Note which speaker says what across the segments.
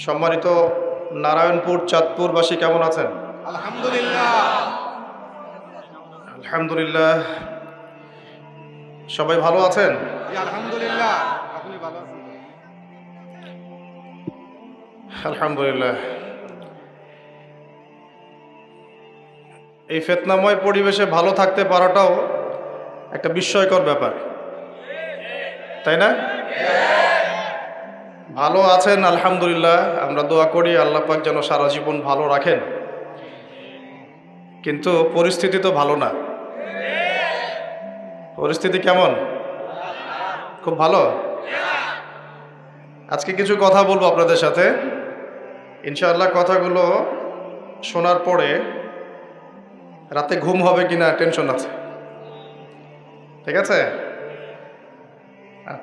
Speaker 1: সম্মানিত নারায়ণপুর চাঁদপুরবাসী কেমন আছেন?
Speaker 2: আলহামদুলিল্লাহ।
Speaker 1: আলহামদুলিল্লাহ। সবাই ভালো আছেন?
Speaker 2: জি আলহামদুলিল্লাহ। আপনি ভালো আছেন?
Speaker 1: আলহামদুলিল্লাহ। এই ফিতনাময় পরিবেশে ভালো থাকতে পারাটাও একটা বিস্ময়কর ব্যাপার, তাই না? ভালো আছেন আলহামদুলিল্লাহ, আমরা দোয়া করি আল্লাহ পাক যেন সারা জীবন ভালো রাখেন, কিন্তু পরিস্থিতি তো ভালো না। পরিস্থিতি কেমন? খুব ভালো। আজকে কিছু কথা বলবো আপনাদের সাথে, ইনশাআল্লাহ কথাগুলো শোনার পরে রাতে ঘুম হবে কিনা টেনশন আছে, ঠিক আছে?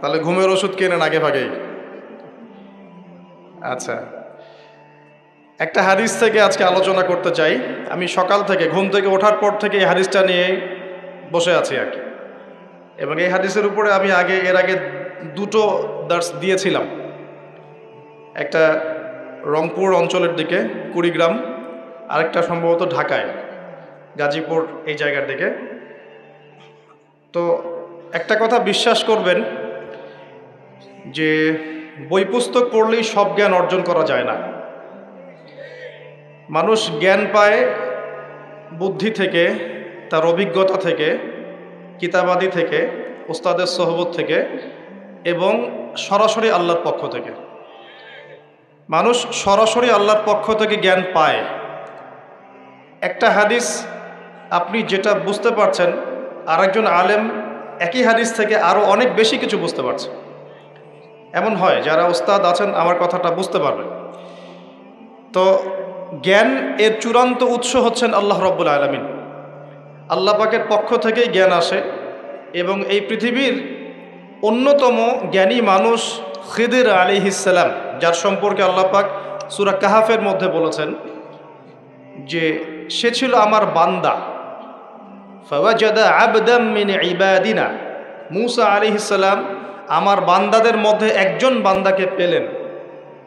Speaker 1: তাহলে ঘুমের ওষুধ কেনেন আগে ভাগেই। আচ্ছা, একটা হাদিস থেকে আজকে আলোচনা করতে চাই। আমি সকাল থেকে ঘুম থেকে ওঠার পর থেকে এই হাদিসটা নিয়ে বসে আছি আর কি, এবং এই হাদিসের উপরে আমি এর আগে দুটো দার্স দিয়েছিলাম। একটা রংপুর অঞ্চলের দিকে কুড়িগ্রাম, আরেকটা সম্ভবত ঢাকায় গাজীপুর এই জায়গার দিকে। তো একটা কথা বিশ্বাস করবেন যে বই পুস্তক পড়লেই সব জ্ঞান অর্জন করা যায় না। মানুষ জ্ঞান পায় বুদ্ধি থেকে, তার অভিজ্ঞতা থেকে, কিতাবাদি থেকে, ওস্তাদের সোহবত থেকে, এবং সরাসরি আল্লাহর পক্ষ থেকে। মানুষ সরাসরি আল্লাহর পক্ষ থেকে জ্ঞান পায়। একটা হাদিস আপনি যেটা বুঝতে পারছেন, আরেকজন আলেম একই হাদিস থেকে আরও অনেক বেশি কিছু বুঝতে পারছে। এমন হয়, যারা ওস্তাদ আছেন আমার কথাটা বুঝতে পারবেন। তো জ্ঞান এর চূড়ান্ত উৎস হচ্ছেন আল্লাহ রব্বুল আলামিন। আল্লাহ পাকের পক্ষ থেকেই জ্ঞান আসে, এবং এই পৃথিবীর অন্যতম জ্ঞানী মানুষ খিদির আলাইহিস সালাম, যার সম্পর্কে আল্লাহ পাক সূরা কাহাফের মধ্যে বলেছেন যে সে ছিল আমার বান্দা। ফাওয়াজাদা আবদাম মিন ইবাদিনা, মূসা আলাইহিস সালাম আমার বান্দাদের মধ্যে একজন বান্দাকে পেলেন।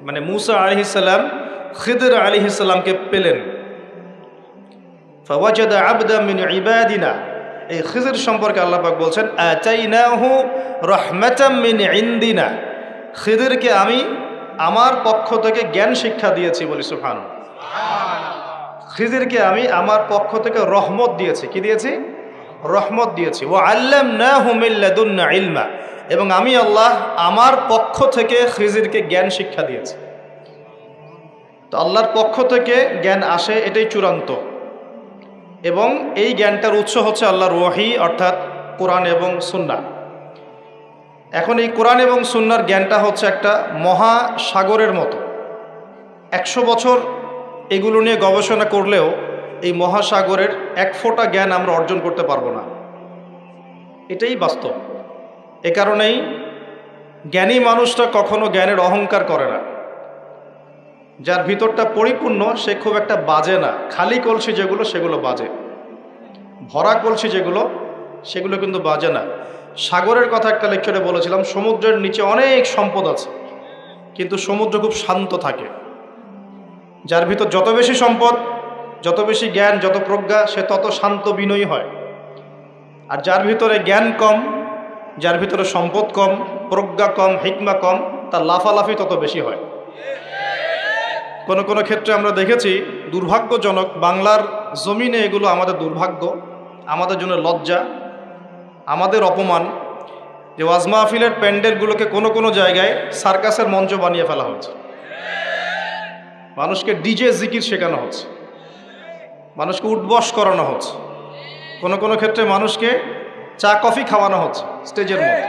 Speaker 1: মানে মূসা আলাইহিস সালাম খিদির আলাইহিস সালামকে পেলেন। ফাওয়াজাদা আবদাম মিন ইবাদিনা, এই খিজির সম্পর্কে আল্লাহ পাক বলছেন আতাইনাহু রাহমাতাম মিন ইনদিনা, খিদিরকে আমি আমার পক্ষ থেকে জ্ঞান শিক্ষা দিয়েছি। বলি সুবহানাল্লাহ। খিজিরকে আমি আমার পক্ষ থেকে রহমত দিয়েছি। কি দিয়েছি? রহমত দিয়েছি। ওয়া আল্লামনাহু মিন লাদুন্না ইলমা, এবং আমি আল্লাহ আমার পক্ষ থেকে খিজিরকে জ্ঞান শিক্ষা দিয়েছি। তো আল্লাহর পক্ষ থেকে জ্ঞান আসে, এটাই চূড়ান্ত, এবং এই জ্ঞানটার উৎস হচ্ছে আল্লাহর ওয়াহি, অর্থাৎ কোরআন এবং সুন্নাহ। এখন এই কোরআন এবং সুন্নাহর জ্ঞানটা হচ্ছে একটা মহাসাগরের মতো। 100 বছর এগুলো নিয়ে গবেষণা করলেও এই মহাসাগরের এক ফোঁটা জ্ঞান আমরা অর্জন করতে পারবো না। এটাই বাস্তব। এ কারণেই জ্ঞানী মানুষটা কখনো জ্ঞানের অহংকার করে না। যার ভিতরটা পরিপূর্ণ সে খুব একটা বাজে না। খালি কলসি যেগুলো সেগুলো বাজে, ভরা কলসি যেগুলো সেগুলো কিন্তু বাজে না। সাগরের কথা একটা লেকচারে বলেছিলাম, সমুদ্রের নিচে অনেক সম্পদ আছে, কিন্তু সমুদ্র খুব শান্ত থাকে। যার ভিতর যত বেশি সম্পদ, যত বেশি জ্ঞান, যত প্রজ্ঞা, সে তত শান্ত বিনয়ী হয়। আর যার ভিতরে জ্ঞান কম, যার ভিতরে সম্পদ কম, প্রজ্ঞা কম, হিকমা কম, তার লাফালাফি তত বেশি হয়। কোনো কোনো ক্ষেত্রে আমরা দেখেছি, দুর্ভাগ্যজনক, বাংলার জমিনে এগুলো আমাদের দুর্ভাগ্য, আমাদের জন্য লজ্জা, আমাদের অপমান, যে ওয়াজ মাহফিলের প্যান্ডেলগুলোকে কোনো কোনো জায়গায় সার্কাসের মঞ্চ বানিয়ে ফেলা হচ্ছে। মানুষকে ডিজে জিকির শেখানো হচ্ছে, মানুষকে উঠবস করানো হচ্ছে, কোনো কোনো ক্ষেত্রে মানুষকে চা কফি খাওয়ানো হচ্ছে স্টেজের মধ্যে।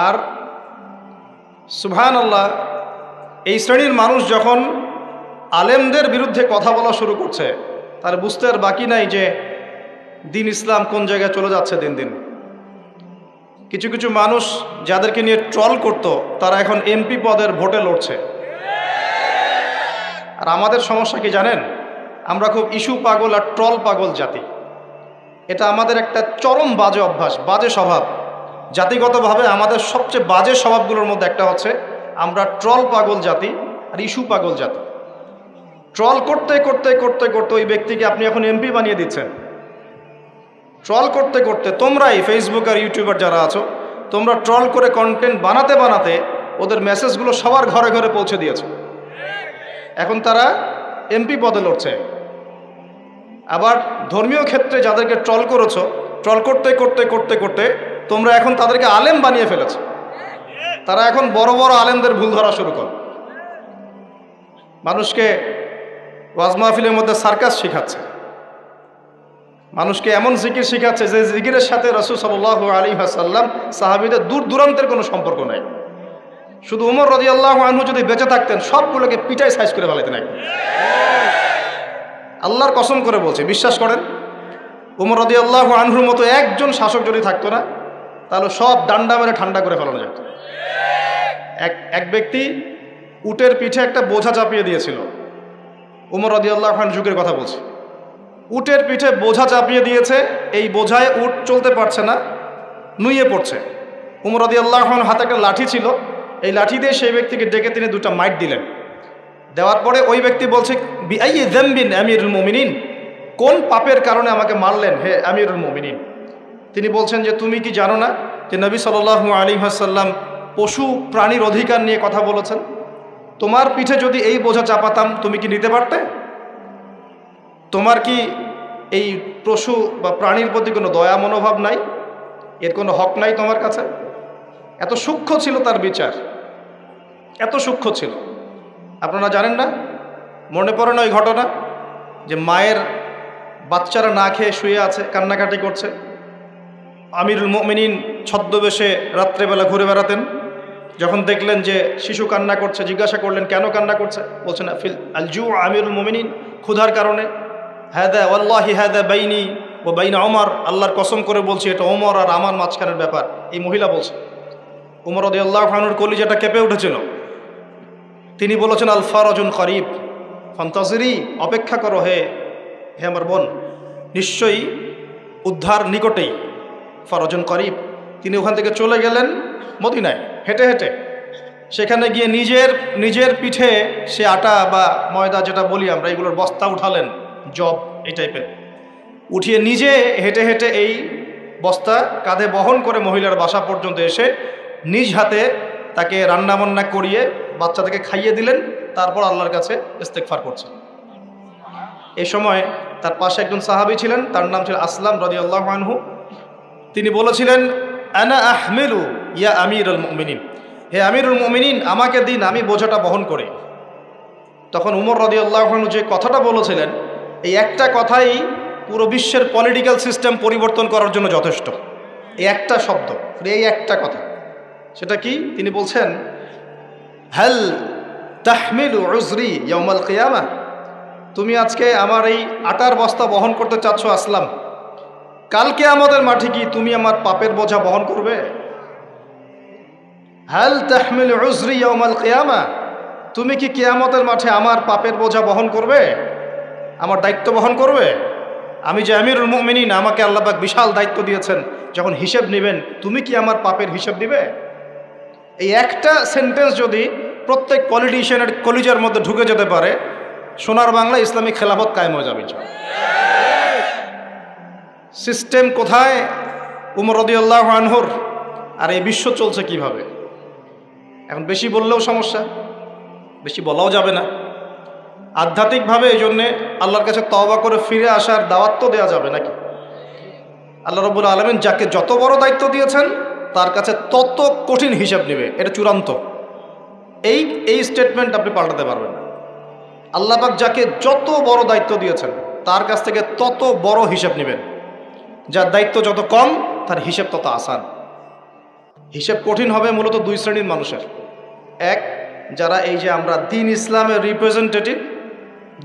Speaker 1: আর সুবহানাল্লাহ, এই শ্রেণীর মানুষ যখন আলেমদের বিরুদ্ধে কথা বলা শুরু করছে, তার বুঝতে আর বাকি নাই যে দিন ইসলাম কোন জায়গায় চলে যাচ্ছে দিন দিন। কিছু কিছু মানুষ যাদেরকে নিয়ে ট্রল করত, তারা এখন এমপি পদের ভোটে লড়ছে। আর আমাদের সমস্যা কি জানেন? আমরা খুব ইস্যু পাগল আর ট্রল পাগল জাতি। এটা আমাদের একটা চরম বাজে অভ্যাস, বাজে স্বভাব। জাতিগতভাবে আমাদের সবচেয়ে বাজে স্বভাবগুলোর মধ্যে একটা হচ্ছে আমরা ট্রল পাগল জাতি, আর ইস্যু পাগল জাতি। ট্রল করতে করতে করতে করতে ওই ব্যক্তিকে আপনি এখন এমপি বানিয়ে দিচ্ছেন। ট্রল করতে করতে তোমরাই ফেসবুক আর ইউটিউবার যারা আছো, তোমরা ট্রল করে কন্টেন্ট বানাতে বানাতে ওদের মেসেজগুলো সবার ঘরে ঘরে পৌঁছে দিয়েছে। এখন তারা এমপি পদে লড়ছে। আবার ধর্মীয় ক্ষেত্রে যাদেরকে ট্রল করেছো, ট্রল করতে করতে করতে করতে তোমরা এখন তাদেরকে আলেম বানিয়ে ফেলেছো। তারা এখন বড় বড় আলেমদের ভুল ধরা শুরু করে, মানুষকে ওয়াজ মাহফিলের মধ্যে সার্কাস শেখাচ্ছে, মানুষকে এমন জিকির শেখাচ্ছে যে জিকিরের সাথে রাসূল সাল্লাল্লাহু আলাইহি ওয়াসাল্লাম সাহাবীদের দূর দূরান্তের কোনো সম্পর্ক নাই। শুধু উমর রাদিয়াল্লাহু আনহু যদি বেঁচে থাকতেন সবগুলোকে পিটাই সাইজ করে ফেলাতেন একদম। আল্লাহর কসম করে বলছে, বিশ্বাস করেন, উমর রাদিয়াল্লাহু আনহুর মতো একজন শাসক যদি থাকতো না, তাহলে সব ডান্ডা মেরে ঠান্ডা করে ফেলানো যেত। এক ব্যক্তি উটের পিঠে একটা বোঝা চাপিয়ে দিয়েছিল। উমর রাদিয়াল্লাহু আনহু যুগের কথা বলছে। উটের পিঠে বোঝা চাপিয়ে দিয়েছে, এই বোঝায় উট চলতে পারছে না, নুয়ে পড়ছে। উমর রাদিয়াল্লাহু আনহুর হাতে একটা লাঠি ছিল, এই লাঠি দিয়ে সেই ব্যক্তিকে ডেকে তিনি দুটো মাইট দিলেন। দেওয়ার পরে ওই ব্যক্তি বলছে, বিআইয়ি যামবিন আমিরুল মুমিনিন, কোন পাপের কারণে আমাকে মারলেন হে আমিরুল মুমিনিন? তিনি বলছেন যে তুমি কি জানো না যে নবী সাল্লাল্লাহু আলাইহি ওয়াসাল্লাম পশু প্রাণীর অধিকার নিয়ে কথা বলেছেন? তোমার পিঠে যদি এই বোঝা চাপাতাম তুমি কি নিতে পারতে? তোমার কি এই পশু বা প্রাণীর প্রতি কোনো দয়া মনোভাব নাই? এর কোনো হক নাই তোমার কাছে? এত সূক্ষ্ম ছিল তার বিচার, এত সূক্ষ্ম ছিল। আপনারা জানেন না, মনে পড়ে না ওই ঘটনা যে মায়ের বাচ্চারা না খেয়ে শুয়ে আছে, কান্নাকাটি করছে। আমিরুল মুমিনিন ছদ্মবেশে রাত্রেবেলা ঘুরে বেড়াতেন। যখন দেখলেন যে শিশু কান্না করছে, জিজ্ঞাসা করলেন কেন কান্না করছে? বলছেন ফিল আলজু আমিরুল মুমিনিন, ক্ষুধার কারণে। হাদা ওয়াল্লাহি হাদা বাইনি ও বাইনা ওমর, আল্লাহর কসম করে বলছি এটা ওমর আর আমার মাঝখানের ব্যাপার। এই মহিলা বলছে। উমর রাদিয়াল্লাহু আনহুর কলিজাটা কেঁপে উঠেছিল। তিনি বলেছেন আল ফারাজুন করিব ফান্তাজিরি, অপেক্ষা করো হে আমার বোন, নিশ্চয়ই উদ্ধার নিকটেই। ফারাজুন করিব। তিনি ওখান থেকে চলে গেলেন মদিনায় হেঁটে হেঁটে। সেখানে গিয়ে নিজের পিঠে সে আটা বা ময়দা যেটা বলি আমরা, এগুলোর বস্তা উঠালেন, জব এই টাইপের, উঠিয়ে নিজে হেঁটে হেঁটে এই বস্তা কাঁধে বহন করে মহিলার বাসা পর্যন্ত এসে নিজ হাতে তাকে রান্নাবান্না করিয়ে বাচ্চাদেরকে খাইয়ে দিলেন। তারপর আল্লাহর কাছে ইস্তেগফার করছেন। এই সময় তার পাশে একজন সাহাবী ছিলেন, তার নাম ছিল আসলাম রাদিয়াল্লাহু আনহু। তিনি বলেছিলেন আনা আহমিলু ইয়া আমিরুল মুমিনিন, হে আমিরুল মুমিনিন আমাকে দিন, আমি বোঝাটা বহন করি। তখন উমর রাদিয়াল্লাহু আনহু যে কথাটা বলেছিলেন, এই একটা কথাই পুরো বিশ্বের পলিটিক্যাল সিস্টেম পরিবর্তন করার জন্য যথেষ্ট। এই একটা শব্দ, এই একটা কথা। সেটা কি? তিনি বলছেন হাল তাহমিলু উজরি ইয়াউমাল কিয়ামাহ, তুমি আজকে আমার এই আটার বস্তা বহন করতে চাচ্ছ আসলাম, কালকে আমাদের মাঠে কি তুমি আমার পাপের বোঝা বহন করবে? হাল তাহমিলু উজরি ইয়াউমাল কিয়ামাহ, তুমি কি কিয়ামতের মাঠে আমার পাপের বোঝা বহন করবে, আমার দায়িত্ব বহন করবে? আমি যে আমিরুল মুমিনিন, আমাকে আল্লাহ পাক বিশাল দায়িত্ব দিয়েছেন, যখন হিসেব নেবেন তুমি কি আমার পাপের হিসেব দিবে? এই একটা সেন্টেন্স যদি প্রত্যেক পলিটিশিয়ানের কলিজার মধ্যে ঢুকে যেতে পারে, সোনার বাংলা ইসলামিক খেলাফত কায়েম হয়ে যাবে। সিস্টেম কোথায় উমর রাদিয়াল্লাহু আনহুর, আর এই বিশ্ব চলছে কিভাবে? এখন বেশি বললেও সমস্যা, বেশি বলাও যাবে না। আধ্যাত্মিকভাবে এই জন্যে আল্লাহর কাছে তওবা করে ফিরে আসার দাওয়াত তো দেওয়া যাবে নাকি? আল্লাহ রাব্বুল আলামিন যাকে যত বড় দায়িত্ব দিয়েছেন তার কাছে তত কঠিন হিসাব নেবে, এটা চূড়ান্ত। এই স্টেটমেন্ট আপনি পাল্টাতে পারবেন না। আল্লাহ পাক যাকে যত বড় দায়িত্ব দিয়েছেন তার কাছ থেকে তত বড় হিসাব নেবেন। যার দায়িত্ব যত কম তার হিসাব তত আসান। হিসাব কঠিন হবে মূলত দুই শ্রেণীর মানুষের। এক, যারা এই যে আমরা দিন ইসলামের রিপ্রেজেন্টেটিভ,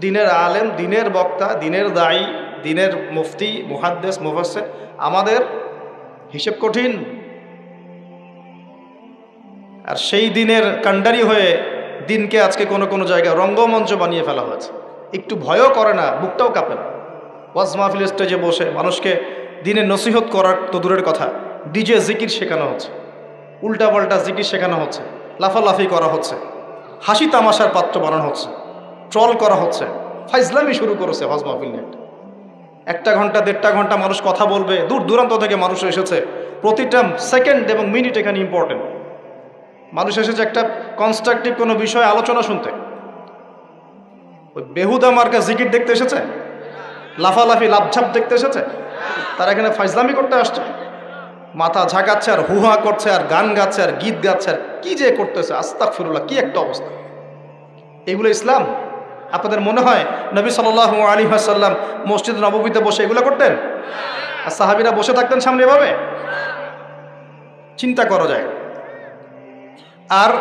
Speaker 1: দিনের আলেম, দিনের বক্তা, দিনের দায়ী, দিনের মুফতি, মুহাদ্দিস, মুফাসসির, আমাদের হিসেব কঠিন। আর সেই দিনের কাণ্ডারি হয়ে দিনকে আজকে কোনো কোনো জায়গায় রঙ্গমঞ্চ বানিয়ে ফেলা হয়েছে। একটু ভয়ও করে না, বুকটাও কাঁপে না। ওয়াজ মাহফিল স্টেজে বসে মানুষকে দিনের নসিহত করার তো দূরের কথা, ডিজে জিকির শেখানো হচ্ছে, উল্টাপাল্টা জিকির শেখানো হচ্ছে, লাফালাফি করা হচ্ছে। হাসি তামাশার পাত্র বানানো হচ্ছে, ট্রল করা হচ্ছে, ফাইজলামি শুরু করেছে হজ মাহফিল নিয়ে। 1 ঘন্টা 1.5 ঘন্টা মানুষ কথা বলবে, দূর দূরান্ত থেকে মানুষ এসেছে, প্রতিটা সেকেন্ড এবং মিনিট এখানে ইম্পর্টেন্ট। মানুষ এসেছে একটা কনস্ট্রাকটিভ কোনো বিষয়ে আলোচনা শুনতে। ওই বেহুদা মার্কা জিকির দেখতে এসেছে, লাফালাফি লাভঝাপ দেখতে এসেছে। তারা এখানে ফাইজলামি করতে আসছে, মাথা ঝাঁকাচ্ছে আর হুহা করছে আর গান গাচ্ছে আর গীত গাচ্ছে আর কি যে করতেছে, আস্তাগফিরুল্লাহ, কি একটা অবস্থা। এগুলো ইসলাম? আপনাদের মনে হয় নবী সাল্লাল্লাহু আলাইহি ওয়াসাল্লাম মসজিদ নববীতে বসে এগুলো করতেন? আর সাহাবীরা বসে থাকতেন সামনে এভাবে? চিন্তা করা যায়। আর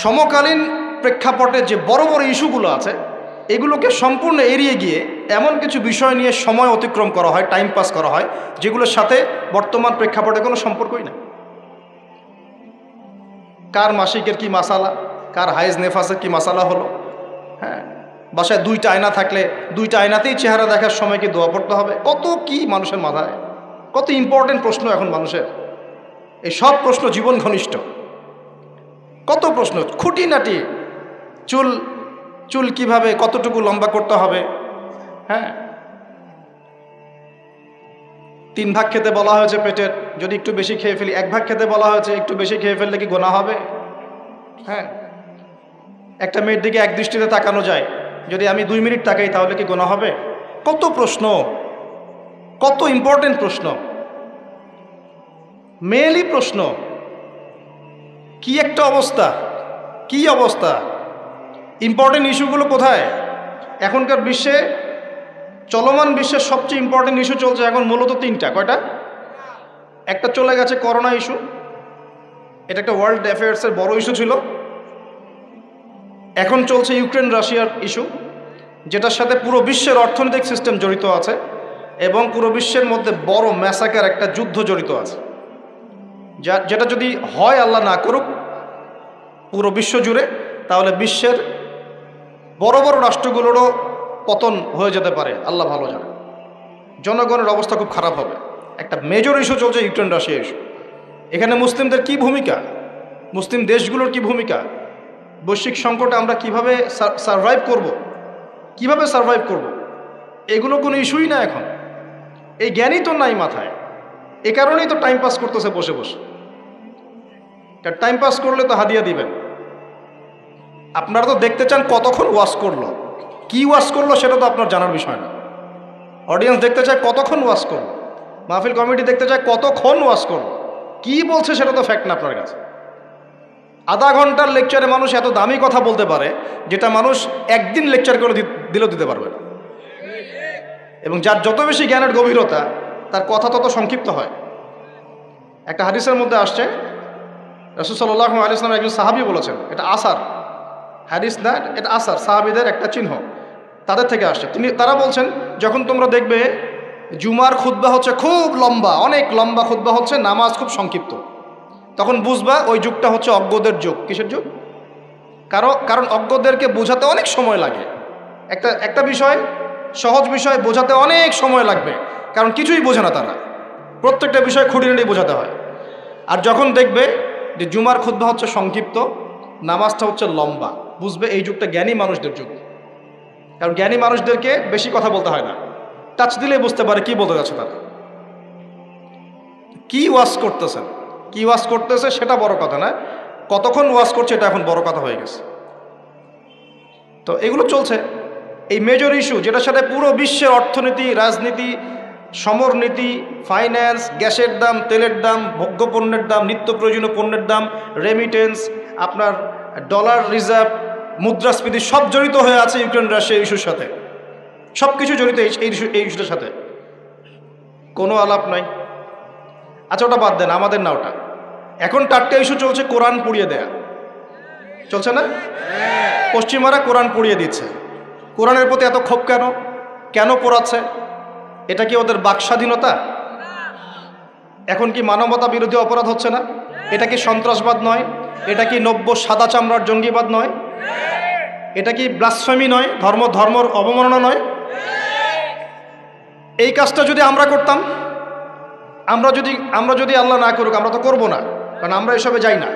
Speaker 1: সমকালীন প্রেক্ষাপটে যে বড় বড় ইস্যুগুলো আছে, এগুলোকে সম্পূর্ণ এড়িয়ে গিয়ে এমন কিছু বিষয় নিয়ে সময় অতিক্রম করা হয়, টাইম পাস করা হয়, যেগুলোর সাথে বর্তমান প্রেক্ষাপটে কোনো সম্পর্কই না। কার মাসিকের কি মাসালা, কার হাইজ নেফাসের কি মাসালা হলো, হ্যাঁ, বাসায় 2টা আয়না থাকলে 2টা আয়নাতেই চেহারা দেখার সময় কি দোয়া পড়তে হবে, কত কি মানুষের মাথায়, কত ইম্পর্টেন্ট প্রশ্ন এখন মানুষের। এই সব প্রশ্ন জীবন ঘনিষ্ঠ, কত প্রশ্ন খুঁটিনাটি, চুল কিভাবে কতটুকু লম্বা করতে হবে, হ্যাঁ, 3 ভাগ খেতে বলা হয়েছে পেটের, যদি একটু বেশি খেয়ে ফেলি, 1 ভাগ খেতে বলা হয়েছে, একটু বেশি খেয়ে ফেললে কি গোনা হবে, হ্যাঁ, একটা মেয়ের দিকে এক দৃষ্টিতে তাকানো যায়, যদি আমি 2 মিনিট তাকাই তাহলে কি গোনা হবে। কত প্রশ্ন, কত ইম্পর্টেন্ট প্রশ্ন, মেয়েলি প্রশ্ন, কি একটা অবস্থা, কি অবস্থা। ইম্পর্টেন্ট ইস্যুগুলো কোথায়? এখনকার বিশ্বে, চলমান বিশ্বের সবচেয়ে ইম্পর্টেন্ট ইস্যু চলছে এখন মূলত 3টা। কয়টা? একটা চলে গেছে করোনা ইস্যু, এটা একটা ওয়ার্ল্ড অ্যাফেয়ার্সের বড় ইস্যু ছিল। এখন চলছে ইউক্রেন রাশিয়ার ইস্যু, যেটার সাথে পুরো বিশ্বের অর্থনৈতিক সিস্টেম জড়িত আছে এবং পুরো বিশ্বের মধ্যে বড় ম্যাসাকার একটা যুদ্ধ জড়িত আছে, যেটা যদি হয়, আল্লাহ না করুক, পুরো বিশ্ব জুড়ে, তাহলে বিশ্বের বড় বড় রাষ্ট্রগুলোরও পতন হয়ে যেতে পারে, আল্লাহ ভালো জানে। জনগণের অবস্থা খুব খারাপ হবে। একটা মেজর ইস্যু চলছে ইউক্রেন রাশিয়া ইস্যু। এখানে মুসলিমদের কি ভূমিকা, মুসলিম দেশগুলোর কি ভূমিকা, বৈশ্বিক সংকটে আমরা কিভাবে সারভাইভ করব, কিভাবে সারভাইভ করব, এগুলো কোনো ইস্যুই না এখন। এই জ্ঞানই তো নাই মাথায়, এ কারণেই তো টাইম পাস করতেছে বসে বসে। টাইম পাস করলে তো হাদিয়া দিবেন। আপনারা তো দেখতে চান কতক্ষণ ওয়াশ করলো, কি ওয়াশ করলো সেটা তো আপনার জানার বিষয় না। অডিয়েন্স দেখতে চায় কতক্ষণ ওয়াশ করলো, মাহফিল কমিটি দেখতে চায় কতক্ষণ ওয়াশ করলো, কি বলছে সেটা তো ফ্যাক্ট না আপনার কাছে। আধা ঘন্টার লেকচারে মানুষ এত দামি কথা বলতে পারে, যেটা মানুষ একদিন লেকচার করে দিলেও দিতে পারবে না। এবং যার যত বেশি জ্ঞানের গভীরতা, তার কথা তত সংক্ষিপ্ত হয়। একটা হাদিসের মধ্যে আসছে, রাসূল সাল্লাল্লাহু আলাইহি ওয়াসাল্লাম একজন সাহাবী বলেছেন, এটা আসার হাদিস না, এটা আসার, সাহাবীদের একটা চিহ্ন, তাদের থেকে আসছে। তারা বলছেন, যখন তোমরা দেখবে জুমার খুতবা হচ্ছে খুব লম্বা, অনেক লম্বা খুতবা হচ্ছে, নামাজ খুব সংক্ষিপ্ত, তখন বুঝবা ওই যুগটা হচ্ছে অজ্ঞদের যুগ। কিসের যুগ? কারণ অজ্ঞদেরকে বোঝাতে অনেক সময় লাগে। একটা বিষয়, সহজ বিষয় বোঝাতে অনেক সময় লাগবে, কারণ কিছুই বোঝে না তারা, প্রত্যেকটা বিষয় খুঁটিনাটি বোঝাতে হয়। আর যখন দেখবে যে জুমার খুতবা হচ্ছে সংক্ষিপ্ত, নামাজটা হচ্ছে লম্বা, বুঝবে এই যুগটা জ্ঞানী মানুষদের যুগ। কারণ জ্ঞানী মানুষদেরকে বেশি কথা বলতে হয় না, টাচ দিলেই বুঝতে পারে কি বলতে যাচ্ছে তারা, কি ওয়াজ করতেছেন, কি ওয়াজ করতেছে সেটা বড় কথা না, কতক্ষণ ওয়াজ করছে এটা এখন বড় কথা হয়ে গেছে। তো এগুলো চলছে, এই মেজর ইস্যু, যেটার সাথে পুরো বিশ্বের অর্থনীতি, রাজনীতি, সমরনীতি, ফাইন্যান্স, গ্যাসের দাম, তেলের দাম, ভোগ্য পণ্যের দাম, নিত্য প্রয়োজনীয় পণ্যের দাম, রেমিটেন্স, আপনার ডলার রিজার্ভ, মুদ্রাস্ফীতি, সব জড়িত হয়ে আছে ইউক্রেন রাশিয়া ইস্যুর সাথে। সব কিছু জড়িত এই ইস্যুটার সাথে, কোনো আলাপ নাই। আচ্ছা, ওটা বাদ দেন, আমাদের না ওটা। এখন টাটকা ইস্যু চলছে কোরআন পুড়িয়ে দেয়া, চলছে না? পশ্চিমারা কোরআন পুড়িয়ে দিচ্ছে। কোরআনের প্রতি এত ক্ষোভ কেন? কেন পোড়াচ্ছে? এটা কি ওদের বাক স্বাধীনতা? এখন কি মানবতা বিরোধী অপরাধ হচ্ছে না? এটা কি সন্ত্রাসবাদ নয়? এটা কি নব্য সাদা চামড়ার জঙ্গিবাদ নয়? এটা কি ব্লাসফেমি নয়? ধর্মর অবমাননা নয়? এই কাজটা যদি আমরা করতাম, আমরা যদি আল্লাহ না করুক, আমরা তো করবো না, কারণ আমরা এসবে যাই না।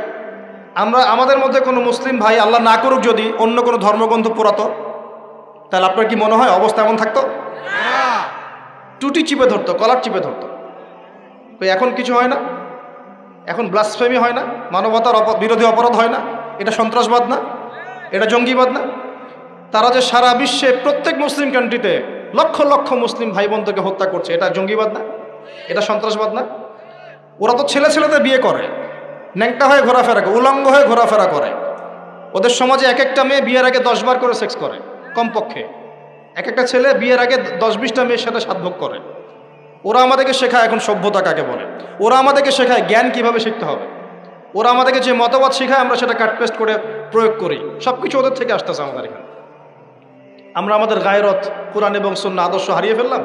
Speaker 1: আমাদের মধ্যে কোনো মুসলিম ভাই আল্লাহ না করুক যদি অন্য কোনো ধর্মগ্রন্থ পড়াতো, তাহলে আপনার কি মনে হয় অবস্থা এমন থাকতো? টুটি চিপে ধরতো, কলার চিপে ধরতো। এখন কিছু হয় না, এখন ব্লাসফেমি হয় না, মানবতার বিরোধী অপরাধ হয় না, এটা সন্ত্রাসবাদ না, এটা জঙ্গিবাদ না? তারা যে সারা বিশ্বে প্রত্যেক মুসলিম কান্ট্রিতে লক্ষ লক্ষ মুসলিম ভাই বোনদেরকে হত্যা করছে, এটা জঙ্গিবাদ না, এটা সন্ত্রাসবাদ না? ওরা তো ছেলে ছেলেদের বিয়ে করে, ন্যাংটা হয়ে ঘোরাফেরা করে, উলঙ্গ হয়ে ঘোরাফেরা করে। ওদের সমাজে এক একটা মেয়ে বিয়ের আগে 10 বার করে সেক্স করে কমপক্ষে, এক একটা ছেলে বিয়ের আগে 10-20টা মেয়ের সাথে সাধভোগ করে। ওরা আমাদেরকে শেখায় এখন সভ্যতা কাকে বলে, ওরা আমাদেরকে শেখায় জ্ঞান কিভাবে শিখতে হবে, ওরা আমাদেরকে যে মতবাদ শেখায় আমরা সেটা কাটপেস্ট করে প্রয়োগ করি। সব কিছু ওদের থেকে আসতেছে আমাদের এখানে। আমরা আমাদের গায়রত, কোরআন এবং সুন্নাহ আদর্শ হারিয়ে ফেললাম,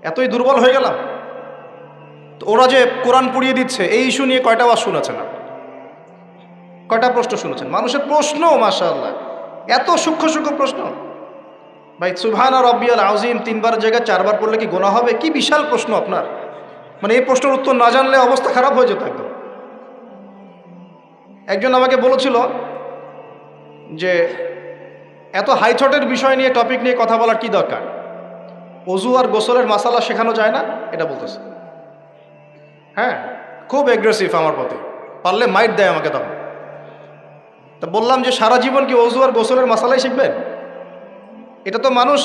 Speaker 1: এতই দুর্বল হয়ে গেলাম। তো ওরা যে কোরআন পড়িয়ে দিচ্ছে, এই ইস্যু নিয়ে কয়টা ওয়াজ শুনেছেন আপনি? কয়টা প্রশ্ন শুনেছেন? মানুষের প্রশ্ন মাশাআল্লাহ, এত সূক্ষ্ম সূক্ষ্ম প্রশ্ন। ভাই সুবহান রাব্বিয়াল আযীম 3 বার জায়গায় 4 বার পড়লে কি গুনাহ হবে? কি বিশাল প্রশ্ন আপনার! মানে এই প্রশ্নের উত্তর না জানলে অবস্থা খারাপ হয়ে যেত একদম। একজন আমাকে বলেছিল যে এত হাইথটের বিষয় নিয়ে, টপিক নিয়ে কথা বলার কি দরকার, ওযু আর গোসলের মাসালা শেখানো যায় না? এটা বলতেছে। হ্যাঁ, খুব এগ্রেসিভ আমার প্রতি, পারলে মাইট দেয় আমাকে তখন। তা বললাম যে সারা জীবন কি ওযু আর গোসলের মাসালাই শিখবেন? এটা তো মানুষ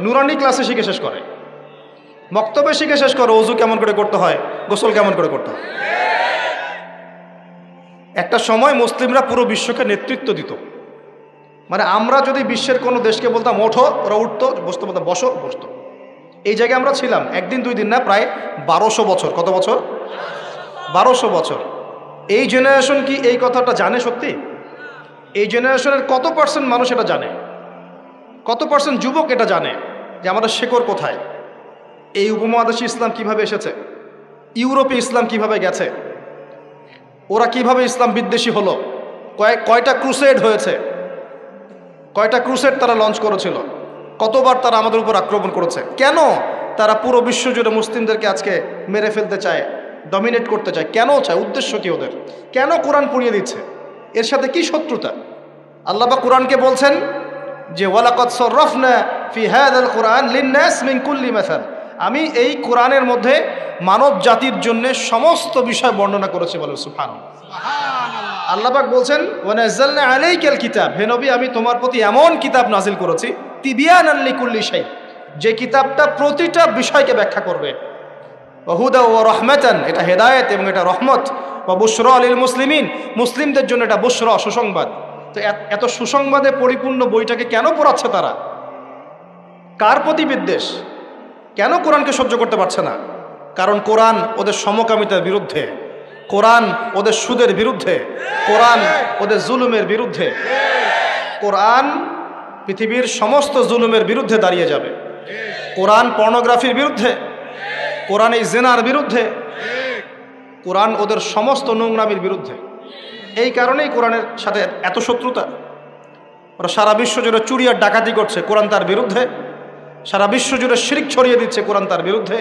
Speaker 1: নুরানি ক্লাসে শিখে শেষ করে, বক্তব্যে শিখে শেষ করে ওযু কেমন করে করতে হয়, গোসল কেমন করে করতে হয়। একটা সময় মুসলিমরা পুরো বিশ্বকে নেতৃত্ব দিত। মানে আমরা যদি বিশ্বের কোনো দেশকে বলতাম ওঠো, ওরা উঠতো, বসতো, বলতাম বসো, বসতো। এই জায়গায় আমরা ছিলাম একদিন 2 দিন না, প্রায় 1200 বছর। কত বছর? 1200 বছর। এই জেনারেশন কি এই কথাটা জানে সত্যি? এই জেনারেশনের কত পার্সেন্ট মানুষ এটা জানে? কত পার্সেন্ট যুবক এটা জানে যে আমাদের শেকড় কোথায়? এই উপমহাদেশে ইসলাম কিভাবে এসেছে, ইউরোপে ইসলাম কিভাবে গেছে, ওরা কিভাবে ইসলাম বিদ্বেষী হলো, কয়টা ক্রুসেড হয়েছে, কয়টা ক্রুসেড তারা লঞ্চ করেছিল, কতবার তারা আমাদের উপর আক্রমণ করেছে, কেন তারা পুরো বিশ্ব জুড়ে মুসলিমদেরকে আজকে মেরে ফেলতে চায়, ডমিনেট করতে চায়, কেন চায়, উদ্দেশ্য কি ওদের, কেন কোরআন পড়িয়ে দিচ্ছে, এর সাথে কি শত্রুতা? আল্লাহ পাক কোরআনকে বলছেন যে ওয়ালাকাদ সাররাফনা ফি হাযাল কুরআন লিন-নাস মিন কুল্লি মাসাল, আমি এই কোরআনের মধ্যে মানব জাতির জন্য সমস্ত বিষয় বর্ণনা করেছি। বলে সুবহানাল্লাহ। আল্লাহ পাক বলছেন ওয়া নাযালনা আলাইকাল কিতাব, হে নবী আমি তোমার প্রতি এমন কিতাব নাজিল করেছি তিবিয়ানান লিকুল্লি শাই, যে কিতাবটা প্রতিটা বিষয়কে ব্যাখ্যা করবে। ওয়া হুদা ওয়া রাহমাতান, এটা হেদায়েত এবং এটা রহমত। ওয়া বুশরা লিল মুসলিমিন, মুসলিমদের জন্য এটা বুশরা, সুসংবাদ। তো এত সুসংবাদে পরিপূর্ণ বইটাকে কেন পড়াচ্ছে তারা? কার প্রতি বিদ্বেষ? কেন কোরআনকে সহ্য করতে পারছে না? কারণ কোরআন ওদের সমকামিতার বিরুদ্ধে, কোরআন ওদের সুদের বিরুদ্ধে, কোরআন ওদের জুলুমের বিরুদ্ধে। কোরআন পৃথিবীর সমস্ত জুলুমের বিরুদ্ধে দাঁড়িয়ে যাবে। কোরআন পর্নোগ্রাফির বিরুদ্ধে, কোরআন এই জিনার বিরুদ্ধে, কোরআন ওদের সমস্ত নোংরামির বিরুদ্ধে। এই কারণেই কোরআনের সাথে এত শত্রুতা। ওরা সারা বিশ্ব জুড়ে চুরি আর ডাকাতি করছে, কোরআন তার বিরুদ্ধে। সারা বিশ্ব জুড়ে শিরক ছড়িয়ে দিচ্ছে, কোরআন তার বিরুদ্ধে।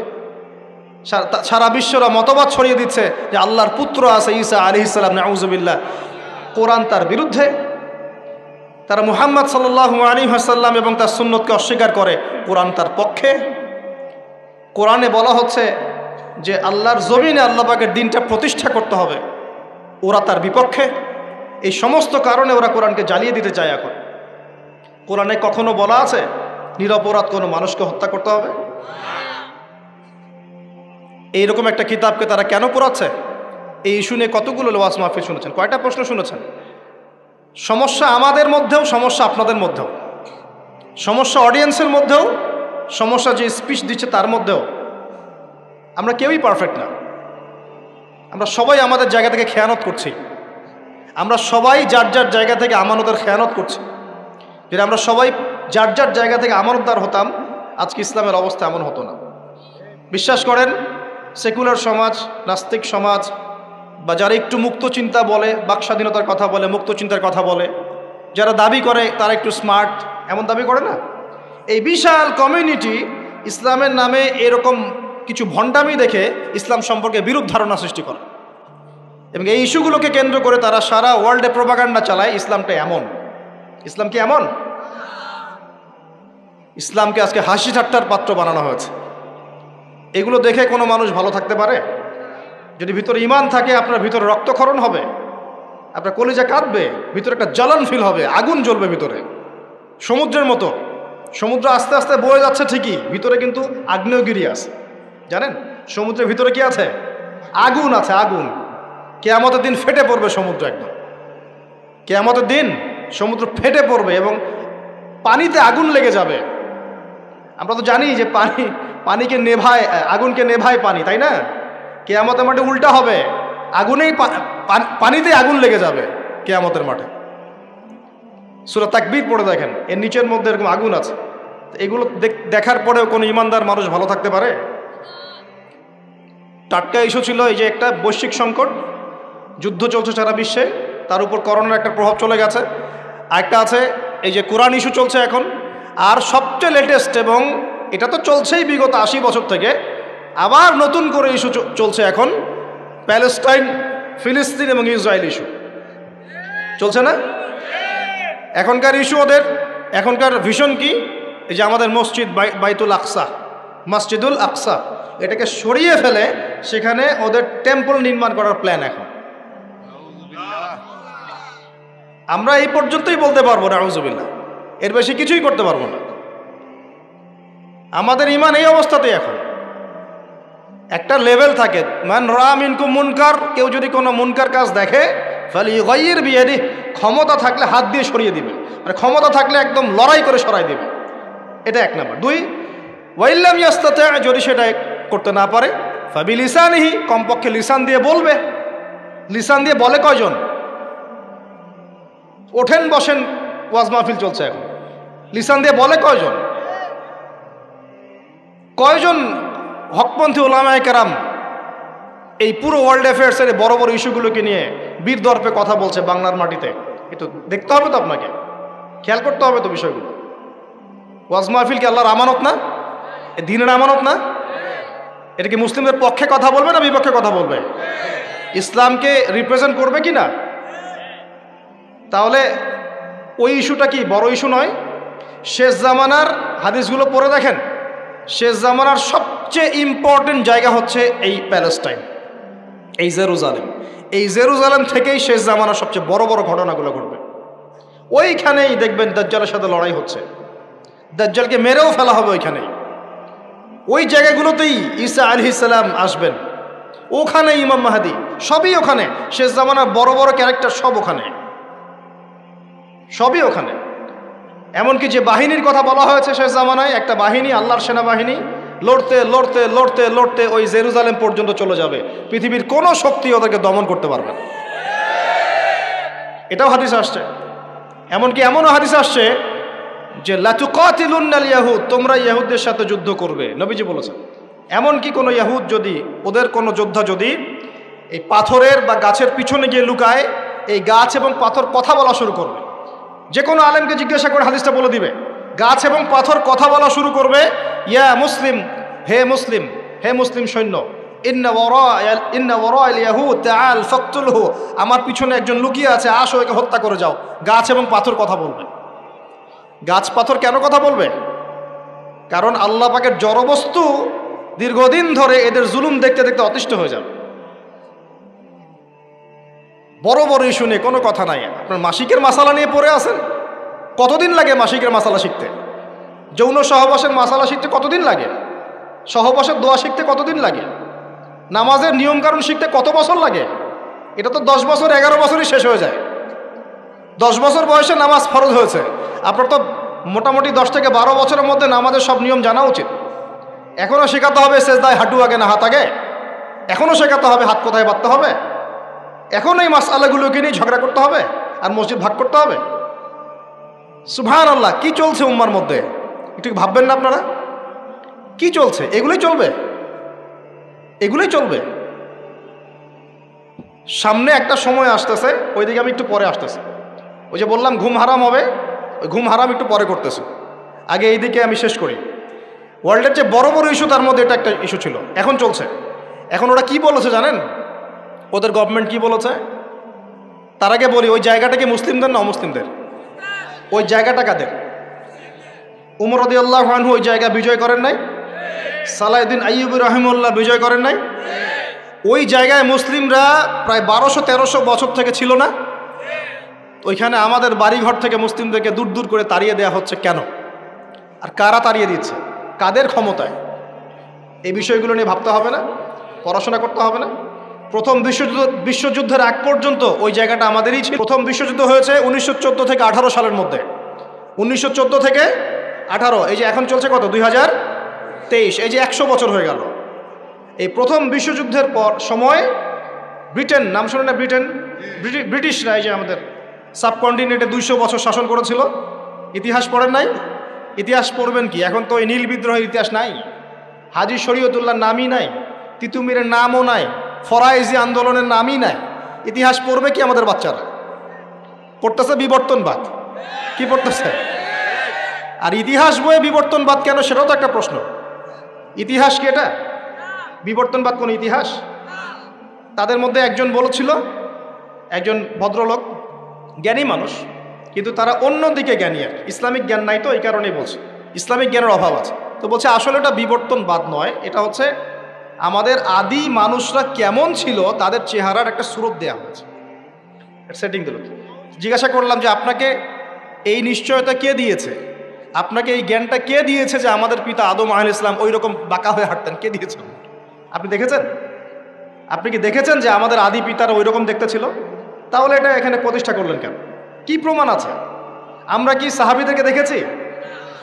Speaker 1: সারা বিশ্বরা মতবাদ ছড়িয়ে দিচ্ছে যে আল্লাহর পুত্র আছে ঈসা আলাইহিস সালাম, নাউযুবিল্লাহ, কোরআন তার বিরুদ্ধে। তারা মুহাম্মদ সাল্লাল্লাহু আলাইহি ওয়াসাল্লাম এবং তার সুন্নতকে অস্বীকার করে, কোরআন তার পক্ষে। কোরআনে বলা হচ্ছে যে আল্লাহর জমিনে আল্লাহ পাকের দিনটা প্রতিষ্ঠা করতে হবে, ওরা তার বিপক্ষে। এই সমস্ত কারণে ওরা কোরআনকে জ্বালিয়ে দিতে চায়। এখন কোরআনে কখনো বলা আছে নিরপরাধ কোনো মানুষকে হত্যা করতে হবে? এইরকম একটা কিতাবকে তারা কেন পড়াচ্ছে? এই ইস্যু নিয়ে কতগুলো ওয়াজ মাহফিল শুনেছেন, কয়টা প্রশ্ন শুনেছেন? সমস্যা আমাদের মধ্যেও, সমস্যা আপনাদের মধ্যেও, সমস্যা অডিয়েন্সের মধ্যেও, সমস্যা যে স্পিচ দিচ্ছে তার মধ্যেও। আমরা কেউই পারফেক্ট না, আমরা সবাই আমাদের জায়গা থেকে খেয়ানত করছি, আমরা সবাই যার যার জায়গা থেকে আমানতের খেয়ানত করছি। যদি আমরা সবাই যার যার জায়গা থেকে আমানতদার হতাম, আজকে ইসলামের অবস্থা এমন হতো না। বিশ্বাস করেন, সেকুলার সমাজ, নাস্তিক সমাজ, বা যারা একটু মুক্ত চিন্তা বলে, বাক স্বাধীনতার কথা বলে, মুক্ত চিন্তার কথা বলে, যারা দাবি করে তারা একটু স্মার্ট, এমন দাবি করে না, এই বিশাল কমিউনিটি ইসলামের নামে এরকম কিছু ভণ্ডামি দেখে ইসলাম সম্পর্কে বিরূপ ধারণা সৃষ্টি করে। এবং এই ইস্যুগুলোকে কেন্দ্র করে তারা সারা ওয়ার্ল্ডে প্রোপাগান্ডা চালায় ইসলামটা এমন। ইসলাম কি এমন? ইসলামকে আজকে হাসি ঠাট্টার পাত্র বানানো হয়েছে। এগুলো দেখে কোনো মানুষ ভালো থাকতে পারে? যদি ভিতরে ঈমান থাকে, আপনার ভিতরে রক্তক্ষরণ হবে, আপনার কলিজা কাঁদবে, ভিতরে একটা জ্বলন ফিল হবে, আগুন জ্বলবে ভিতরে, সমুদ্রের মতো। সমুদ্র আস্তে আস্তে বয়ে যাচ্ছে ঠিকই, ভিতরে কিন্তু আগ্নেয়গিরি আছে। জানেন সমুদ্রের ভিতরে কি আছে? আগুন আছে, আগুন। কিয়ামতের দিন ফেটে পড়বে সমুদ্র, একদম কিয়ামতের দিন সমুদ্র ফেটে পড়বে এবং পানিতে আগুন লেগে যাবে। আমরা তো জানি যে পানিকে নেভায়, আগুনকে নেভায় পানি, তাই না? কিয়ামতের মাঠে উল্টা হবে, আগুনেই পানিতে আগুন লেগে যাবে কিয়ামতের মাঠে। সূরা তাকবীর পড়ে দেখেন, এর নিচের মধ্যে এরকম আগুন আছে। এগুলো দেখার পরেও কোনো ইমানদার মানুষ ভালো থাকতে পারে? টাটকা ইস্যু ছিল এই যে একটা বৈশ্বিক সংকট, যুদ্ধ চলছে সারা বিশ্বে, তার উপর করোনার একটা প্রভাব চলে গেছে। আরেকটা আছে এই যে কোরআন ইস্যু চলছে এখন। আর সবচেয়ে লেটেস্ট, এবং এটা তো চলছেই বিগত 80 বছর থেকে, আবার নতুন করে ইস্যু চলছে এখন, প্যালেস্টাইন, ফিলিস্তিন এবং ইসরায়েল ইস্যু চলছে না? এখনকার ইস্যু ওদের, এখনকার ভিশন কি? এই যে আমাদের মসজিদ বাইতুল আকসা, মসজিদুল আকসা, এটাকে সরিয়ে ফেলে সেখানে ওদের টেম্পল নির্মাণ করার প্ল্যান এখন। আমরা এই পর্যন্তই বলতে পারবো না, আউযুবিল্লাহ, এর বেশি কিছুই করতে পারবো না। আমাদের ঈমান এই অবস্থাতেই এখন। একটা লেভেল থাকে, মান রা মিনকুম মুনকার, কেউ যদি কোনো মুনকার কাজ দেখে ফালিয়ুগাইয়ির বিয়াদিহি, ক্ষমতা থাকলে হাত দিয়ে সরিয়ে দিবে, মানে ক্ষমতা থাকলে একদম লড়াই করে সরাই দিবে। এটা এক নাম্বার। 2, ওয়াইল্লাম ইয়াস্তাতি, যদি সেটা করতে না পারে ফাবিলিসানিহি, কমপক্ষে লিসান দিয়ে বলবে। লিসান দিয়ে বলে কয়জন? ওঠেন বসেন ওয়াজ মাহফিল চলছে এখন, লিসান দিয়ে বলে কয়জন? কয়জন হকপন্থী উলামায়ে কেরাম এই পুরো ওয়ার্ল্ড অ্যাফেয়ার্সের বড় বড় ইস্যুগুলোকে নিয়ে বীর দর্পে কথা বলছে বাংলার মাটিতে? একটু দেখতে হবে তো, আপনাকে খেয়াল করতে হবে তো বিষয়গুলো। ওয়াজ মাহফিল কি আল্লাহর আমানত না? এ দ্বীনের আমানত না? এটা কি মুসলিমদের পক্ষে কথা বলবে না বিপক্ষে কথা বলবে? ইসলামকে রিপ্রেজেন্ট করবে কি না? তাহলে ওই ইস্যুটা কি বড় ইস্যু নয়? শেষ জামানার হাদিসগুলো পড়ে দেখেন, শেষ জামানার সবচেয়ে ইম্পর্টেন্ট জায়গা হচ্ছে এই প্যালেস্টাইন, এই জেরুজালেম। এই জেরুজালেম থেকেই শেষ জামানার সবচেয়ে বড় বড় ঘটনাগুলো ঘটবে। ওইখানেই দেখবেন দাজ্জালের সাথে লড়াই হচ্ছে, দাজ্জালকে মেরেও ফেলা হবে ওইখানেই। ওই জায়গাগুলোতেই ঈসা আলাইহিস সালাম আসবেন, ওখানে ইমাম মাহদী, সবই ওখানে। শেষ জামানার বড় বড় ক্যারেক্টার সব ওখানে, সবই ওখানে। এমনকি যে বাহিনীর কথা বলা হয়েছে শেষ জামানায়, একটা বাহিনী, আল্লাহর সেনাবাহিনী, লড়তে লড়তে লড়তে লড়তে ওই জেরুজালেম পর্যন্ত চলে যাবে। পৃথিবীর কোনো শক্তি ওদেরকে দমন করতে পারবে না। এটাও হাদিস আসছে। এমনকি এমনও হাদিস আসছে যে লাতুকাতিলুন্নাল ইয়াহুদ, তোমরা ইহুদদের সাথে যুদ্ধ করবে, নবীজি বলেছেন। এমনকি কোনো ইহুদ যদি, ওদের কোনো যোদ্ধা যদি এই পাথরের বা গাছের পিছনে গিয়ে লুকায়, এই গাছ এবং পাথর কথা বলা শুরু করবে। যে কোনো আলেমকে জিজ্ঞাসা করে হাদিসটা বলে দিবে। গাছ এবং পাথর কথা বলা শুরু করবে, ইয়া মুসলিম, হে মুসলিম, হে মুসলিম সৈন্য, ইন্না ওয়ারা'আল ইয়াহুদ তাআল ফাকতুলহু, আমার পিছনে একজন লুকিয়ে আছে, আসো একে হত্যা করে যাও। গাছ এবং পাথর কথা বলবে। গাছ পাথর কেন কথা বলবে? কারণ আল্লাহ পাকের জড়বস্তু দীর্ঘদিন ধরে এদের জুলুম দেখতে দেখতে অতিষ্ঠ হয়ে যাবে। বড় বড় ইস্যু নিয়ে কোনো কথা নাই। আপনার মাসিকের মাসালা নিয়ে পড়ে আছেন, কতদিন লাগে মাসিকের মাসালা শিখতে? যৌন সহবাসের মাসালা শিখতে কতদিন লাগে? সহবাসের দোয়া শিখতে কতদিন লাগে? নামাজের নিয়মকানুন শিখতে কত বছর লাগে? এটা তো 10 বছর 11 বছরই শেষ হয়ে যায়। 10 বছর বয়সে নামাজ ফরজ হয়েছে, আপনার তো মোটামুটি 10 থেকে 12 বছরের মধ্যে নামাজের সব নিয়ম জানা উচিত। এখনও শেখাতে হবে সেজদায় হাঁটু আগে না হাত আগে, এখনও শেখাতে হবে হাত কোথায় বাঁধতে হবে, এখন এই মাসআলাগুলোকে নিয়ে ঝগড়া করতে হবে আর মসজিদ ভাগ করতে হবে। সুবহানাল্লাহ, কি চলছে উম্মার মধ্যে? একটু ভাববেন না আপনারা কি চলছে? এগুলোই চলবে, এগুলোই চলবে। সামনে একটা সময় আসতেছে, ওইদিকে আমি একটু পরে আসতেছি। ওই যে বললাম ঘুম হারাম হবে, ওই ঘুম হারাম একটু পরে করতেছে, আগে এইদিকে আমি শেষ করি। ওয়ার্ল্ডের যে বড় বড় ইস্যু, তার মধ্যে এটা একটা ইস্যু ছিল, এখন চলছে। এখন ওরা কি বলেছে জানেন? ওদের গভর্নমেন্ট কি বলেছে? তার আগে বলি, ওই জায়গাটা কি মুসলিমদের না অমুসলিমদের? ওই জায়গাটা কাদের? উমর রাদিয়াল্লাহু আনহু ওই জায়গা বিজয় করেন নাই? সালাউদ্দিন আইয়ুবী রাহিমাহুল্লাহ বিজয় করেন নাই? ওই জায়গায় মুসলিমরা প্রায় 1200-1300 বছর থেকে ছিল না? ওইখানে আমাদের বাড়িঘর থেকে মুসলিমদেরকে দূর দূর করে তাড়িয়ে দেওয়া হচ্ছে কেন? আর কারা তাড়িয়ে দিচ্ছে? কাদের ক্ষমতায়? এই বিষয়গুলো নিয়ে ভাবতে হবে না? পড়াশোনা করতে হবে না? প্রথম বিশ্বযুদ্ধের আগ পর্যন্ত ওই জায়গাটা আমাদেরই ছিল। প্রথম বিশ্বযুদ্ধ হয়েছে 1914 থেকে 18 সালের মধ্যে। 1914 থেকে 18, এই যে এখন চলছে কত, 2023, এই যে 100 বছর হয়ে গেল। এই প্রথম বিশ্বযুদ্ধের পর সময় ব্রিটেন, নাম শোনেন না? ব্রিটিশরা এই যে আমাদের সাবকন্টিনেন্টে 200 বছর শাসন করেছিল। ইতিহাস পড়েন নাই? ইতিহাস পড়বেন কি? এখন তো এই নীল বিদ্রোহের ইতিহাস নাই, হাজী শরীয়তুল্লাহর নামই নাই, তিতুমিরের নামও নাই, ফরাইজি আন্দোলনের নামই নাই। ইতিহাস পড়বে কি আমাদের বাচ্চারা? পড়তেছে বিবর্তনবাদ। কি পড়তেছে? আর ইতিহাস বইয়ে বিবর্তনবাদ কেন, সেটাও তো একটা প্রশ্ন। ইতিহাস কি এটা? বিবর্তনবাদ কোন ইতিহাস? তাদের মধ্যে একজন বলেছিল, একজন ভদ্রলোক, জ্ঞানী মানুষ, কিন্তু তারা অন্যদিকে জ্ঞানী, আর ইসলামিক জ্ঞান নাই, তো এই কারণেই বলছে ইসলামিক জ্ঞানের অভাব আছে। তো বলছে আসলে এটা বিবর্তনবাদ নয়, এটা হচ্ছে আমাদের আদি মানুষরা কেমন ছিল তাদের চেহারার একটা সুরত দেওয়া হয়েছে, সেটিং দিল। জিজ্ঞাসা করলাম যে আপনাকে এই নিশ্চয়তা কে দিয়েছে, আপনাকে এই জ্ঞানটা কে দিয়েছে যে আমাদের পিতা আদম আলাইহিস সালাম ওই রকম বাঁকা হয়ে হাঁটতেন? কে দিয়েছেন? আপনি দেখেছেন? আপনি কি দেখেছেন যে আমাদের আদি পিতারা ওই রকম দেখতে ছিল? তাহলে এটা এখানে প্রতিষ্ঠা করলেন কেন? কি প্রমাণ আছে? আমরা কি সাহাবীদেরকে দেখেছি?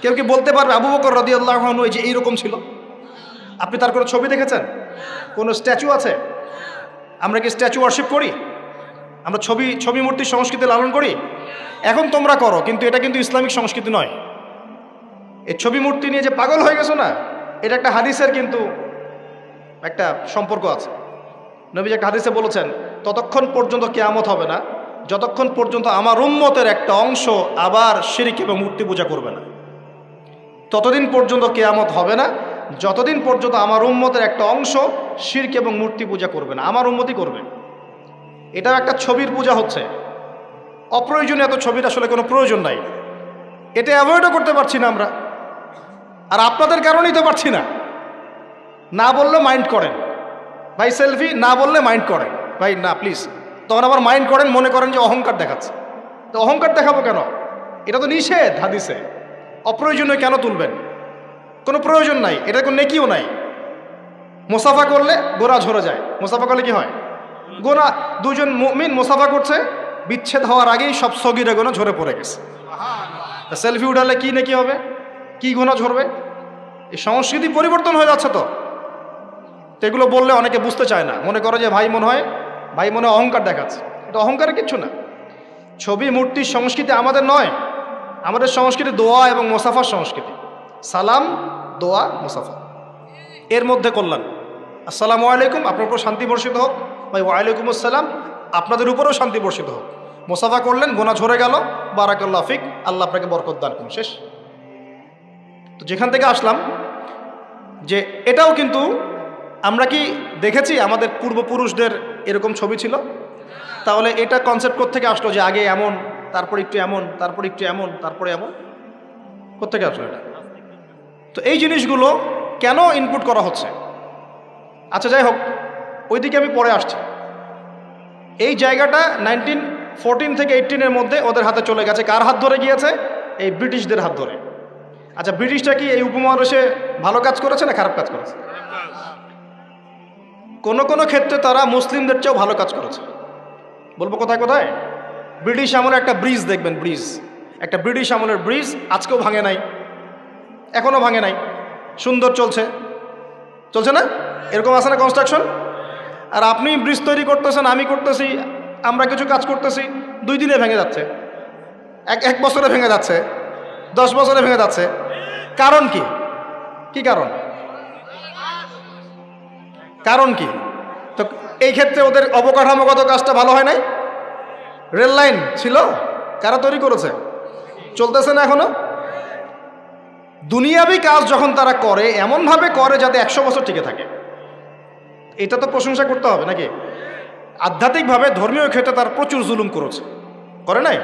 Speaker 1: কেউ কি বলতে পারবে আবু বকর রাদিয়াল্লাহু আনহু এই যে এইরকম ছিল? আপনি তার কোনো ছবি দেখেছেন? কোনো স্ট্যাচু আছে? আমরা কি স্ট্যাচু ওয়ার্শিপ করি? আমরা ছবি মূর্তির সংস্কৃতি লালন করি? এখন তোমরা করো, কিন্তু এটা কিন্তু ইসলামিক সংস্কৃতি নয়। এই ছবি মূর্তি নিয়ে যে পাগল হয়ে গেছো না, এটা একটা হাদিসের কিন্তু একটা সম্পর্ক আছে। নবী একটা হাদিসে বলেছেন, ততক্ষণ পর্যন্ত কিয়ামত হবে না যতক্ষণ পর্যন্ত আমার উম্মতের একটা অংশ আবার শিরক এবং মূর্তি পূজা করবে না। ততদিন পর্যন্ত কিয়ামত হবে না যতদিন পর্যন্ত আমার উম্মতের একটা অংশ শিরক এবং মূর্তি পূজা করবে না। আমার উম্মতই করবে। এটাও একটা ছবির পূজা হচ্ছে। অপ্রয়োজনীয় এত ছবির আসলে কোনো প্রয়োজন নাই। এটা অ্যাভয়েডও করতে পারছি না আমরা, আর আপনাদের কারণেই তো পারছি না। না বললে মাইন্ড করেন, ভাই সেলফি না বললে মাইন্ড করেন, ভাই না প্লিজ। তখন আবার মাইন্ড করেন, মনে করেন যে অহংকার দেখাচ্ছে। তো অহংকার দেখাবো কেন? এটা তো নিষেধ হাদিসে। অপ্রয়োজনীয় কেন তুলবেন? কোনো প্রয়োজন নাই, এটা কোনো নেকিও নাই। মুসাফা করলে গোনা ঝরে যায়। মুসাফা করলে কি হয়? গোনা। দুজন মুমিন মুসাফা করছে, বিচ্ছেদ হওয়ার আগেই সব সগীরা গোনা ঝরে পড়ে গেছে। সেলফি উঠালে কি নেকি হবে? কি গোনা ঝরবে? এই সংস্কৃতি পরিবর্তন হয়ে যাচ্ছে তো। এগুলো বললে অনেকে বুঝতে চায় না, মনে করে যে ভাই মনে হয় অহংকার দেখাচ্ছে। এটা অহংকারের কিচ্ছু না। ছবি মূর্তির সংস্কৃতি আমাদের নয়। আমাদের সংস্কৃতি দোয়া এবং মুসাফার সংস্কৃতি। সালাম, দোয়া, মুসাফা, এর মধ্যে কল্যাণ। আসসালামু আলাইকুম, আপনার উপর শান্তি বর্ষিত হোক। ভাই ওয়ালাইকুম আসসালাম, আপনাদের উপরেও শান্তি বর্ষিত হোক। মুসাফা করলেন, গোনা ঝরে গেল, বারাকাল্লাহ ফিক, আল্লাহ আপনাকে বরকত দান করুন, শেষ। তো যেখান থেকে আসলাম যে এটাও কিন্তু আমরা কি দেখেছি আমাদের পূর্বপুরুষদের এরকম ছবি ছিল? তাহলে এটা কনসেপ্ট কোত্থেকে আসলো যে আগে এমন, তারপর একটু এমন, তারপর একটু এমন, তারপরে এমন? কোত্থেকে আসলো এটা? তো এই জিনিসগুলো কেন ইনপুট করা হচ্ছে? আচ্ছা যাই হোক, ওইদিকে আমি পরে আসছি। এই জায়গাটা 1914 থেকে 18-এর মধ্যে ওদের হাতে চলে গেছে। কার হাত ধরে গিয়েছে? এই ব্রিটিশদের হাত ধরে। আচ্ছা, ব্রিটিশরা কি এই উপমহাদেশে ভালো কাজ করেছে না খারাপ কাজ করেছে? কোনো কোনো ক্ষেত্রে তারা মুসলিমদের চেয়েও ভালো কাজ করেছে। বলবো কোথায় কোথায়? ব্রিটিশ আমলে একটা ব্রিজ দেখবেন, একটা ব্রিটিশ আমলের ব্রিজ আজকেও ভাঙে নাই, এখনও ভাঙে নাই, সুন্দর চলছে না? এরকম আছে না কনস্ট্রাকশন? আর আপনি ব্রিজ তৈরি করতেছেন, আমি করতেছি, আমরা কিছু কাজ করতেছি, 2 দিনে ভেঙে যাচ্ছে, এক বছরে ভেঙে যাচ্ছে, 10 বছরে ভেঙে যাচ্ছে। কারণ কি? কি কারণ? কারণ কি? তো এই ক্ষেত্রে ওদের অবকাঠামোগত কাজটা ভালো হয় নাই। রেল লাইন ছিল, কারা তৈরি করেছে? চলতেছে না এখনো? দুনিয়াবি কাজ যখন তারা করে, এমনভাবে করে যাতে 100 বছর টিকে থাকে। এটা তো প্রশংসা করতে হবে নাকি? আধ্যাত্মিকভাবে ধর্মীয় ক্ষেত্রে তার প্রচুর জুলুম করেছে, করে নাই?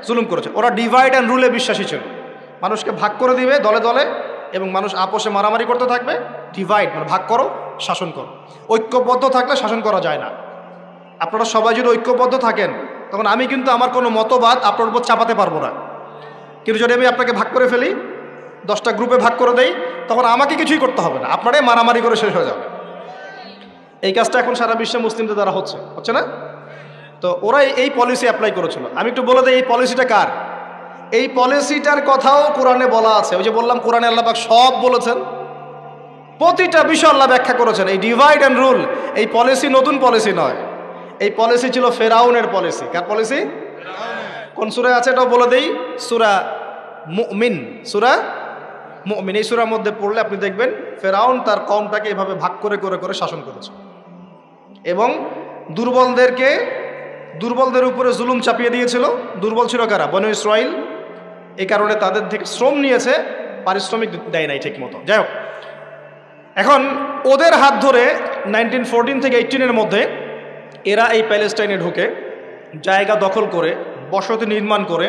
Speaker 1: জুলুম করেছে। ওরা ডিভাইড অ্যান্ড রুলে বিশ্বাসী ছিল। মানুষকে ভাগ করে দিবে দলে দলে, এবং মানুষ আপোষে মারামারি করতে থাকবে। ডিভাইড মানে ভাগ করো, শাসন করো। ঐক্যবদ্ধ থাকলে শাসন করা যায় না। আপনারা সবাই যদি ঐক্যবদ্ধ থাকেন, তখন আমি কিন্তু আমার কোনো মতবাদ আপনার উপর চাপাতে পারবো না। কিন্তু যদি আমি আপনাকে ভাগ করে ফেলি, 10টা গ্রুপে ভাগ করে দেই, তখন আমাকে কিছুই করতে হবে না, আপনারাই মারামারি করে শেষ হয়ে যাবে। এই কাজটা এখন সারা বিশ্বে মুসলিমদের দ্বারা হচ্ছে না? তো ওরা এই পলিসি অ্যাপ্লাই করেছিল। আমি একটু বলে দিই এই পলিসিটা কার। এই পলিসিটার কথাও কোরআনে বলা আছে। ওই যে বললাম কোরআনে আল্লাহ পাক সব বলেছেন, প্রতিটা বিষয় আল্লাহ ব্যাখ্যা করেছেন। এই ডিভাইড অ্যান্ড রুল, এই পলিসি নতুন পলিসি নয়। এই পলিসি ছিল ফেরাউনের পলিসি। কার পলিসি? কোন সূরায় আছে এটাও বলে দেই, সূরা মুমিন। সূরা মুমিন, এই সূরার মধ্যে পড়লে আপনি দেখবেন ফেরাউন তার কওমটাকে এভাবে ভাগ করে করে করে শাসন করেছে, এবং দুর্বলদের উপরে জুলুম চাপিয়ে দিয়েছিল। দুর্বল ছিল কারা? বনু ইসরাইল। এই কারণে তাদের থেকে শ্রম নিয়েছে, পারিশ্রমিক দেয় নাই ঠিক মতো। যাই হোক, এখন ওদের হাত ধরে 1914 থেকে 18-এর মধ্যে এরা এই প্যালেস্টাইনে ঢুকে জায়গা দখল করে বসতি নির্মাণ করে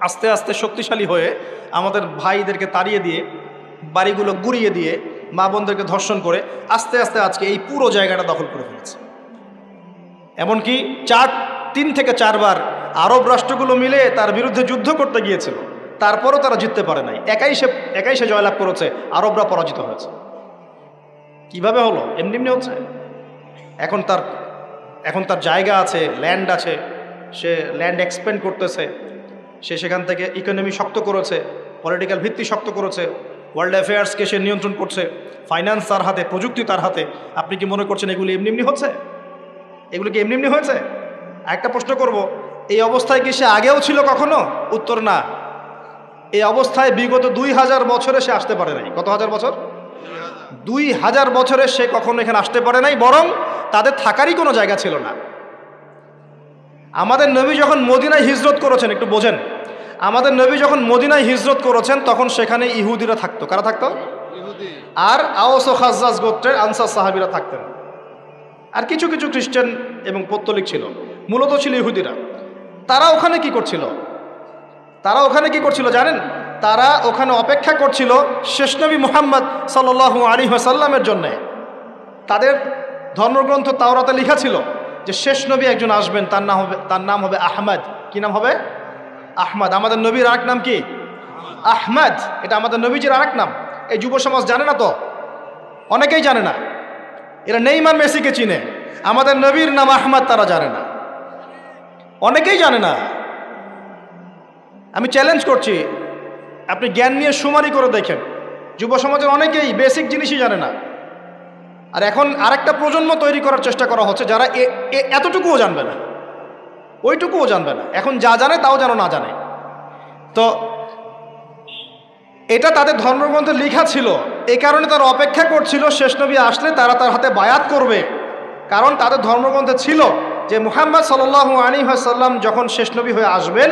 Speaker 1: আস্তে আস্তে শক্তিশালী হয়ে আমাদের ভাইদেরকে তাড়িয়ে দিয়ে, বাড়িগুলো গুড়িয়ে দিয়ে, মা বোনদেরকে ধর্ষণ করে আস্তে আস্তে আজকে এই পুরো জায়গাটা দখল করে ফেলেছে। এমনকি 3 থেকে 4 বার আরব রাষ্ট্রগুলো মিলে তার বিরুদ্ধে যুদ্ধ করতে গিয়েছিল, তারপরও তারা জিততে পারে নাই। একাই সে জয়লাভ করেছে, আরবরা পরাজিত হয়েছে। কিভাবে হলো? এমনি হচ্ছে। এখন তার জায়গা আছে, ল্যান্ড আছে, সে ল্যান্ড এক্সপেন্ড করতেছে, সে সেখান থেকে ইকোনমি শক্ত করেছে, পলিটিক্যাল ভিত্তি শক্ত করেছে, ওয়ার্ল্ড অ্যাফেয়ার্সকে সে নিয়ন্ত্রণ করছে, ফাইন্যান্স তার হাতে, প্রযুক্তি তার হাতে। আপনি কি মনে করছেন এগুলি এমনি হচ্ছে? এগুলো কি এমনি হয়েছে? একটা প্রশ্ন করব, এই অবস্থায় কি সে আগেও ছিল কখনো? উত্তর না। এই অবস্থায় বিগত 2000 বছরে সে আসতে পারে নাই। কত হাজার বছর? 2000 বছরে সে কখনো এখানে আসতে পারে নাই, বরং তাদের থাকারই কোনো জায়গা ছিল না। আমাদের নবী যখন মদিনায় হিজরত করেছেন, একটু বোঝেন, আমাদের নবী যখন মদিনায় হিজরত করেছেন তখন সেখানে ইহুদিরা থাকতো। কারা থাকতো? আর আওস ও খাজ্জাজ গোত্রের আনসার সাহাবীরা থাকতেন, আর কিছু কিছু খ্রিস্টান এবং পৌত্তলিক ছিল, মূলত ছিল ইহুদিরা। তারা ওখানে কি করছিল জানেন? তারা ওখানে অপেক্ষা করছিল শেষ নবী মুহাম্মদ সাল্লাল্লাহু আলাইহি ওয়াসাল্লামের জন্য। তাদের ধর্মগ্রন্থ তাওরাতে লেখা ছিল যে শেষ নবী একজন আসবেন, তার নাম হবে আহমদ। কি নাম হবে? আহমদ। আমাদের নবীর আরেক নাম কি? আহমদ। এটা আমাদের নবীজির আরেক নাম। এই যুব সমাজ জানে না তো, অনেকেই জানে না। এরা নেইমার মেসিকে চিনে, আমাদের নবীর নাম আহমদ তারা জানে না, অনেকেই জানে না। আমি চ্যালেঞ্জ করছি, আপনি জ্ঞান নিয়ে সুমারি করে দেখেন, যুব সমাজের অনেকেই বেসিক জিনিসই জানে না। আর এখন আরেকটা প্রজন্ম তৈরি করার চেষ্টা করা হচ্ছে যারা এতটুকুও জানবে না, ওইটুকুও জানবে না। এখন যা জানে তাও যেন না জানে। তো এটা তাদের ধর্মগ্রন্থে লেখা ছিল, এই কারণে তারা অপেক্ষা করছিল শেষ নবী আসলে তারা তার হাতে বায়াত করবে। কারণ তাদের ধর্মগ্রন্থে ছিল যে মুহাম্মদ সাল্লাল্লাহু আলাইহি ওয়াসাল্লাম যখন শেষ নবী হয়ে আসবেন,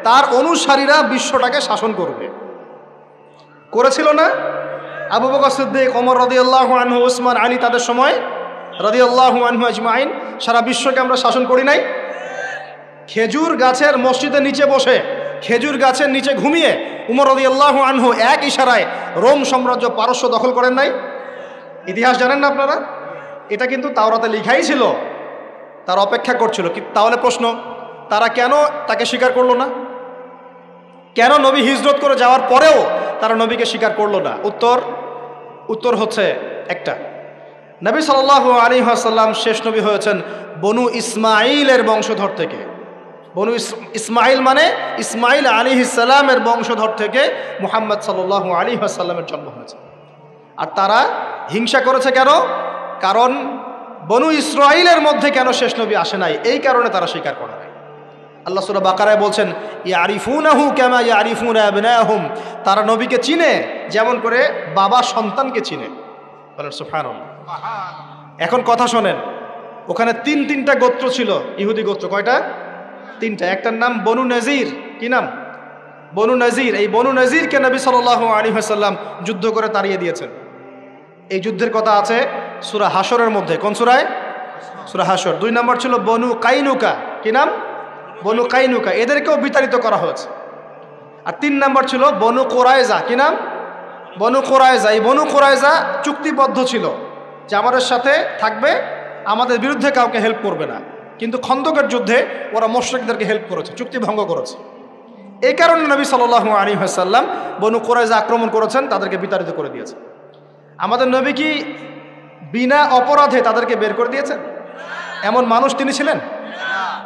Speaker 1: তার অনুসারীরা বিশ্বটাকে শাসন করবে। করেছিল না? আবু বকর সিদ্দিক, ওমর রাদিয়াল্লাহু আনহু, উসমান, আলী, তাদের সময় রাদিয়াল্লাহু আনহু আজমাইন সারা বিশ্বকে আমরা শাসন করি নাই? খেজুর গাছের মসজিদের নিচে বসে, খেজুর গাছের নিচে ঘুমিয়ে উমর রাদিয়াল্লাহু আনহু এক ইশারায় রোম সাম্রাজ্য, পারস্য দখল করেন নাই? ইতিহাস জানেন না আপনারা? এটা কিন্তু তাওরাতে লেখাই ছিল। তারা অপেক্ষা করছিল। তাহলে প্রশ্ন, তারা কেন তাকে স্বীকার করলো না? কেন নবী হিজরত করে যাওয়ার পরেও তারা নবীকে স্বীকার করলো না? উত্তর হচ্ছে একটা, নবী সাল্লাল্লাহু আলাইহি ওয়াসাল্লাম শেষ নবী হয়েছেন বনু ইসমাইলের বংশধর থেকে। বনু ইসমাইল মানে ইসমাইল আলাইহিস সালামের বংশধর থেকে মুহাম্মদ সাল্লাল্লাহু আলাইহি ওয়াসাল্লামের জন্ম হয়েছে। আর তারা হিংসা করেছে কেন? কারণ বনু ইসরাইলের মধ্যে কেন শেষ নবী আসে নাই, এই কারণে তারা স্বীকার করে নাই। আল্লাহ সূরা বাকারায় বলছেন, ইয়ারিফুনাহু কামা ইয়ারিফুনা আবনাহুম, তারা নবীকে চিনে যেমন করে বাবা সন্তানকে চিনে। বলেন সুবহানাল্লাহ। এখন কথা শোনেন, ওখানে তিনটা গোত্র ছিল, ইহুদি গোত্র। কয়টা? 3টা। একটার নাম বনু নজির। কি নাম? বনু নজির। এই বনু নজিরকে নবী সাল্লাল্লাহু আলাইহি ওয়াসাল্লাম যুদ্ধ করে তাড়িয়ে দিয়েছেন। এই যুদ্ধের কথা আছে সূরা হাশরের মধ্যে। কোন সূরায়? সূরা হাশর। 2 নম্বর ছিল বনু কাইনুকা, কি নাম? বনু কাইনুকা, এদেরকেও বিতাড়িত করা হয়েছে। আর 3 নম্বর ছিল বনু কোরাইজা, কি নাম? বনু কোরাইজা। এই বনু কোরাইজা চুক্তিবদ্ধ ছিল যে আমাদের সাথে থাকবে, আমাদের বিরুদ্ধে কাউকে হেল্প করবে না, কিন্তু খন্দকের যুদ্ধে ওরা মুশরিকদেরকে হেল্প করেছে, চুক্তি ভঙ্গ করেছে। এই কারণে নবী সাল্লাল্লাহু আলাইহি ওয়াসাল্লাম বনু কোরাইজা আক্রমণ করেছেন, তাদেরকে বিতাড়িত করে দিয়েছেন। আমাদের নবী কি বিনা অপরাধে তাদেরকে বের করে দিয়েছেন? এমন মানুষ তিনি ছিলেন?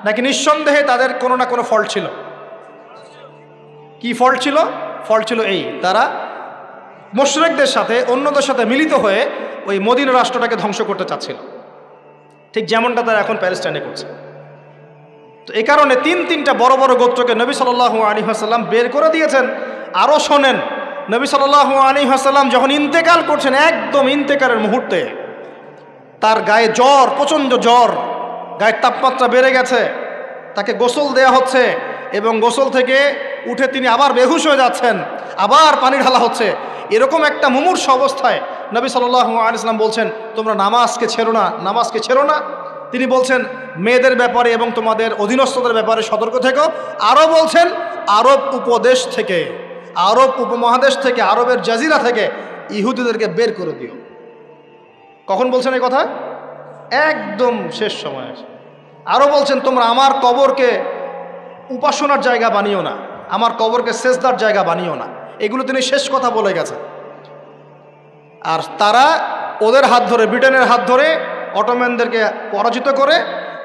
Speaker 1: নাকি নিঃসন্দেহে তাদের কোনো না কোনো ফল্ট ছিল? কি ফল্ট ছিল? ফল্ট ছিল এই, তারা মুশরিকদের সাথে, অন্যদের সাথে মিলিত হয়ে ওই মদিনা রাষ্ট্রটাকে ধ্বংস করতে চাচ্ছিল, ঠিক যেমনটা তারা এখন প্যালেস্টাইনে করছে। তো এই কারণে তিনটা বড় বড় গোত্রকে নবী সাল্লাল্লাহু আলাইহি ওয়াসাল্লাম বের করে দিয়েছেন। আরও শোনেন, নবী সাল্লাল্লাহু আলাইহি ওয়াসাল্লাম যখন ইন্তেকাল করছেন, একদম ইন্তেকালের মুহূর্তে তার গায়ে জ্বর, প্রচণ্ড জ্বর, গায়ের তাপমাত্রা বেড়ে গেছে, তাকে গোসল দেয়া হচ্ছে এবং গোসল থেকে উঠে তিনি আবার বেহুশ হয়ে যাচ্ছেন, আবার পানি ঢালা হচ্ছে। এরকম একটা মুমূর্ষ অবস্থায় নবী সাল্লাল্লাহু আলাইহি ওয়াসাল্লাম বলছেন, তোমরা নামাজকে ছেড়ো না, নামাজকে ছেড়ো না। তিনি বলছেন মেয়েদের ব্যাপারে এবং তোমাদের অধীনস্থদের ব্যাপারে সতর্ক থেকো। আরও বলছেন আরব উপদেশ থেকে, আরব উপমহাদেশ থেকে, আরবের জাজিরা থেকে ইহুদিদেরকে বের করে দিও। কখন বলছেন এই কথা? একদম শেষ সময়। আরও বলছেন তোমরা আমার কবরকে উপাসনার জায়গা বানিও না, আমার কবরকে সেজদার জায়গা বানিও না। এগুলো তিনি শেষ কথা বলে গেছেন। আর তারা ওদের হাত ধরে, ব্রিটেনের হাত ধরে অটোম্যানদেরকে পরাজিত করে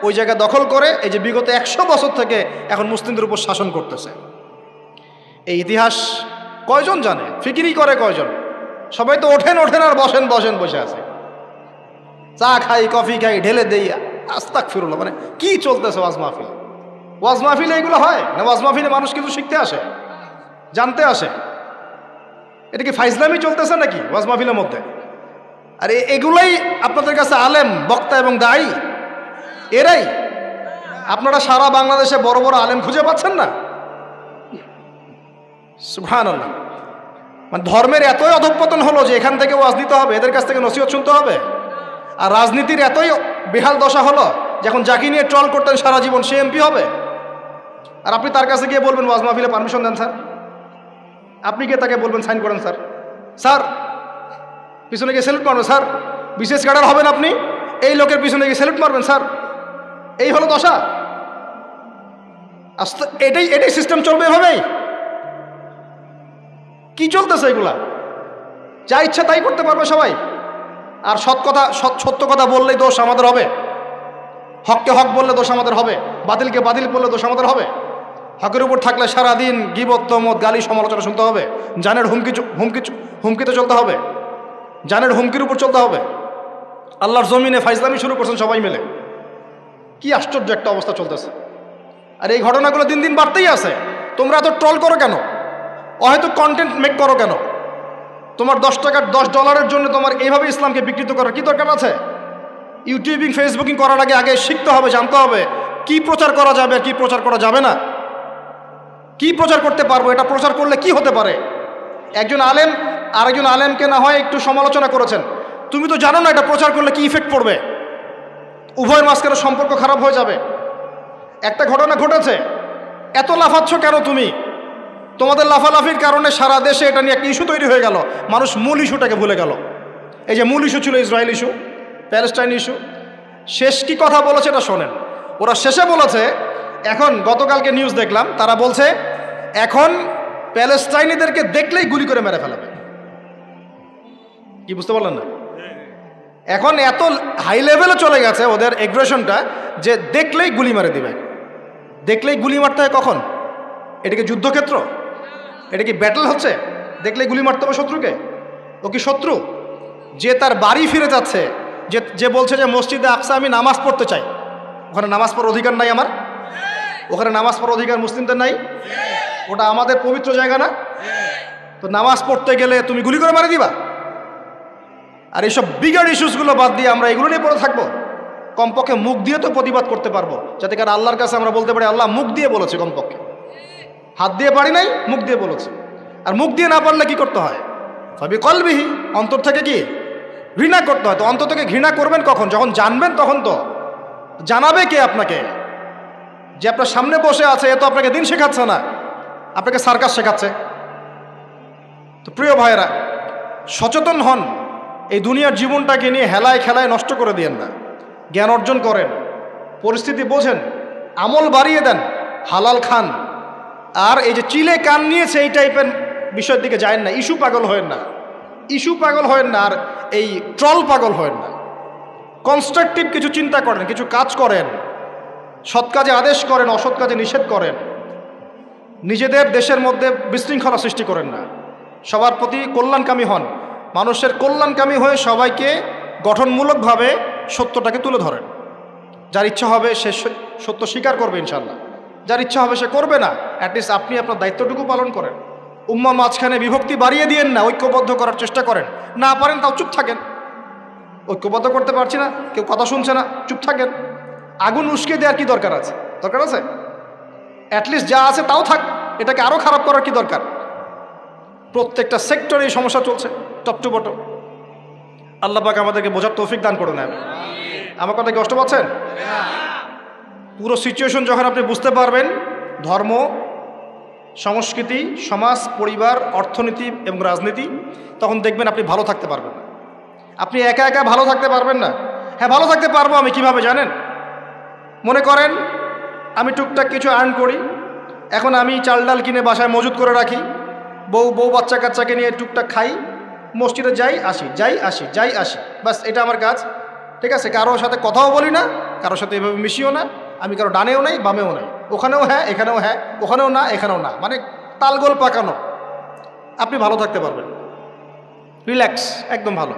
Speaker 1: ওই জায়গা দখল করে এই যে বিগত 100 বছর থেকে এখন মুসলিমদের উপর শাসন করতেছে। এই ইতিহাস কয়জন জানে? ফিকিরি করে কয়জন? সবাই তো ওঠেন আর বসেন বসে আছে, চা খাই, কফি খাই, ঢেলে দেই, আস্তাগফিরুল্লাহ। মানে কি চলতেছে ওয়াজ মাহফিল? ওয়াজ মাহফিলে এগুলো হয় না? ওয়াজ মাহফিলে মানুষ কিছু শিখতে আসে, জানতে আসে। এটা কি ফাইজলামি চলতেছে নাকি ওয়াজ মাহফিলের মধ্যে? আর এগুলোই আপনাদের কাছে আলেম, বক্তা এবং দায়ী, এরাই। আপনারা সারা বাংলাদেশে বড় বড় আলেম খুঁজে পাচ্ছেন না? সুবহানাল্লাহ। মানে ধর্মের এতই অধঃপতন হলো যে এখান থেকে ওয়াজ দিতে হবে, এদের কাছ থেকে নসিহত শুনতে হবে। আর রাজনীতির এতই বেহাল দশা হলো, যখন যাকে নিয়ে ট্রল করতেন সারা জীবন সে এমপি হবে, আর আপনি তার কাছে গিয়ে বলবেন ওয়াজ মাহফিলে পারমিশন দেন স্যার। আপনি গিয়ে তাকে বলবেন সাইন করেন স্যার, স্যার পিছনে গিয়ে স্যালুট মারবেন স্যার, বিশেষ ক্যাডার হবেন আপনি, এই লোকের পিছনে গিয়ে স্যালুট মারবেন স্যার। এই হলো দশা। আস্তে এটাই সিস্টেম চলবে এভাবেই? কি চলতেছে এগুলা? যা ইচ্ছা তাই করতে পারবে সবাই। আর সত্য কথা বললেই দোষ আমাদের হবে, হককে হক বললে দোষ আমাদের হবে, বাতিলকে বাতিল বললে দোষ আমাদের হবে। হকের উপর থাকলে সারাদিন গীবত, তমত, গালি, সমালোচনা শুনতে হবে, জানের হুমকিতে চলতে হবে, জানের হুমকির উপর চলতে হবে। আল্লাহর জমিনে ফাইজলামি শুরু করছেন সবাই মিলে। কি আশ্চর্য একটা অবস্থা চলতেছে। আর এই ঘটনাগুলো দিন দিন বাড়তেই আছে। তোমরা এত ট্রল করো কেন? হয়তো কন্টেন্ট মেক করো কেন? তোমার $10 জন্য তোমার এইভাবে ইসলামকে বিকৃত করার কি দরকার আছে? ইউটিউবিং, ফেসবুকিং করার আগে শিখতে হবে, জানতে হবে কি প্রচার করা যাবে আর কি প্রচার করা যাবে না, কি প্রচার করতে পারবো, এটা প্রচার করলে কি হতে পারে। একজন আলেম আরেকজন আলেমকে না হয় একটু সমালোচনা করেছেন, তুমি তো জানো না এটা প্রচার করলে কি ইফেক্ট পড়বে, উভয়ের মাঝখানে সম্পর্ক খারাপ হয়ে যাবে। একটা ঘটনা ঘটেছে, এত লাফাচ্ছ কেন তুমি? তোমাদের লাফালাফির কারণে সারা দেশে এটা নিয়ে একটা ইস্যু তৈরি হয়ে গেল, মানুষ মূল ইস্যুটাকে ভুলে গেল। এই যে মূল ইস্যু ছিল ইসরায়েল ইস্যু, প্যালেস্টাইন ইস্যু। শেষ কি কথা বলেছে এটা শোনেন। ওরা শেষে বলেছে, এখন গতকালকে নিউজ দেখলাম, তারা বলছে এখন প্যালেস্টাইনিদেরকে দেখলেই গুলি করে মেরে ফেলাবে। কি বুঝতে পারলেন না? এখন এত হাই লেভেলে চলে গেছে ওদের এগ্রেশনটা যে দেখলেই গুলি মারে দিবে। দেখলেই গুলি মারতে হয় কখন? এটা কি যুদ্ধক্ষেত্র? এটা কি ব্যাটল হচ্ছে? দেখলেই গুলি মারতে হবে শত্রুকে? ও কি শত্রু? যে তার বাড়ি ফিরে যাচ্ছে, যে বলছে যে মসজিদে আকসা আমি নামাজ পড়তে চাই, ওখানে নামাজ পড়ার অধিকার নাই আমার? ওখানে নামাজ পড়ার অধিকার মুসলিমদের নাই? ওটা আমাদের পবিত্র জায়গা না? তো নামাজ পড়তে গেলে তুমি গুলি করে মারে দিবা? আর এইসব বিগার ইস্যুসগুলো বাদ দিয়ে আমরা এগুলো নিয়ে পড়ে থাকবো? কমপক্ষে মুখ দিয়ে তো প্রতিবাদ করতে পারবো, যাতে কারণ আল্লাহর কাছে আমরা বলতে পারি আল্লাহ মুখ দিয়ে বলেছে, কমপক্ষে হাত দিয়ে পারি নাই, মুখ দিয়ে বলেছে। আর মুখ দিয়ে না পারলে কি করতে হয়? সবই কলবিহি, অন্তর থেকে কি ঘৃণা করতে হয়। তো অন্তর থেকে ঘৃণা করবেন কখন? যখন জানবেন তখন তো। জানাবে কে আপনাকে? যে আপনার সামনে বসে আছে এ তো আপনাকে দিন শেখাচ্ছে না, আপনাকে সার্কাস শেখাচ্ছে। তো প্রিয় ভাইয়েরা, সচেতন হন, এই দুনিয়ার জীবনটাকে নিয়ে হেলায় খেলায় নষ্ট করে দিয়েন না। জ্ঞান অর্জন করেন, পরিস্থিতি বোঝেন, আমল বাড়িয়ে দেন, হালাল খান। আর এই যে চিলে কান নিয়েছে এই টাইপের বিষয়ের দিকে যায়েন না। ইস্যু পাগল হয়েন না, ইস্যু পাগল হয়েন না, আর এই ট্রল পাগল হয়েন না। কনস্ট্রাকটিভ কিছু চিন্তা করেন, কিছু কাজ করেন, সৎ কাজে আদেশ করেন, অসৎ কাজে নিষেধ করেন। নিজেদের দেশের মধ্যে বিশৃঙ্খলা সৃষ্টি করেন না, সবার প্রতি কল্যাণকামী হন। মানুষের কল্যাণকামী হয়ে সবাইকে গঠনমূলকভাবে সত্যটাকে তুলে ধরেন। যার ইচ্ছা হবে সে সত্য স্বীকার করবে ইনশাল্লাহ, যার ইচ্ছা হবে সে করবে না। অ্যাটলিস্ট আপনি আপনার দায়িত্বটুকু পালন করেন। উম্মার মাঝখানে বিভক্তি বাড়িয়ে দিয়েন না, ঐক্যবদ্ধ করার চেষ্টা করেন। না পারেন তাও চুপ থাকেন। ঐক্যবদ্ধ করতে পারছি না, কেউ কথা শুনছে না, চুপ থাকেন। আগুন উস্কে দেওয়ার কি দরকার আছে? দরকার আছে? অ্যাটলিস্ট যা আছে তাও থাক, এটাকে আরও খারাপ করার কি দরকার? প্রত্যেকটা সেক্টরে এই সমস্যা চলছে, টপ টু বটম। আল্লাহ পাক আমাদেরকে বোঝার তৌফিক দান করে নেন। আমার কথা কি কষ্ট পাচ্ছেন? পুরো সিচুয়েশন যখন আপনি বুঝতে পারবেন, ধর্ম, সংস্কৃতি, সমাজ, পরিবার, অর্থনীতি এবং রাজনীতি, তখন দেখবেন আপনি ভালো থাকতে পারবেন না। আপনি একা একা ভালো থাকতে পারবেন না। হ্যাঁ, ভালো থাকতে পারবো আমি কিভাবে জানেন? মনে করেন আমি টুকটাক কিছু আর্ন করি, এখন আমি চাল ডাল কিনে বাসায় মজুত করে রাখি, বউ বাচ্চা কাচ্চাকে নিয়ে টুকটাক খাই, মসজিদে যাই আসি, যাই আসি, যাই আসি, বাস এটা আমার কাজ। ঠিক আছে, কারোর সাথে কথাও বলি না, কারোর সাথে এভাবে মিশিও না। আমি কারো ডানেও নাই, বামেও নাই, ওখানেও হ্যাঁ, এখানেও হ্যাঁ, ওখানেও না, এখানেও না, মানে তালগোল পাকানো। আপনি ভালো থাকতে পারবেন, রিল্যাক্স, একদম ভালো।